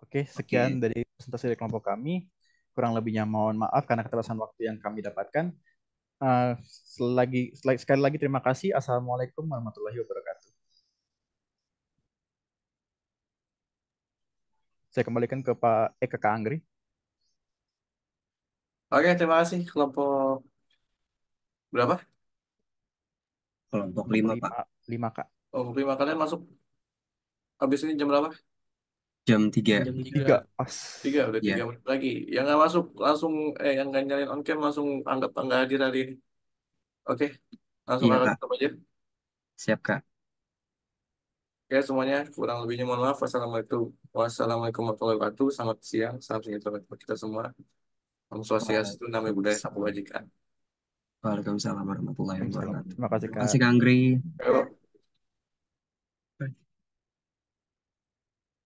Oke, sekian dari presentasi dari kelompok kami. Kurang lebihnya mohon maaf karena keterbatasan waktu yang kami dapatkan. Sekali lagi terima kasih. Assalamualaikum warahmatullahi wabarakatuh. Saya kembalikan ke Kak Anggri. Oke, terima kasih kelompok berapa? Kelompok 5, Pak. 5, Kak. Kelompok 5 kalian masuk habis ini jam berapa? Jam 3. Jam 3. Pas. 3, udah 3 Iya. menit lagi. Yang nggak masuk langsung, yang nggak nyalin on cam langsung anggap nggak hadir hari ini. Oke, langsung Iya, angkat Kak. tutup aja. Siap, Kak. Oke, semuanya kurang lebihnya mohon maaf. Wassalamualaikum warahmatullahi wabarakatuh. Selamat siang, salam sejahtera buat kita semua. Om Swastiastu, Namo Buddhaya, Salam Kebajikan. Waalaikumsalam warahmatullahi wabarakatuh. Terima kasih, Terima Kak. kasih, Kak Anggri. Halo.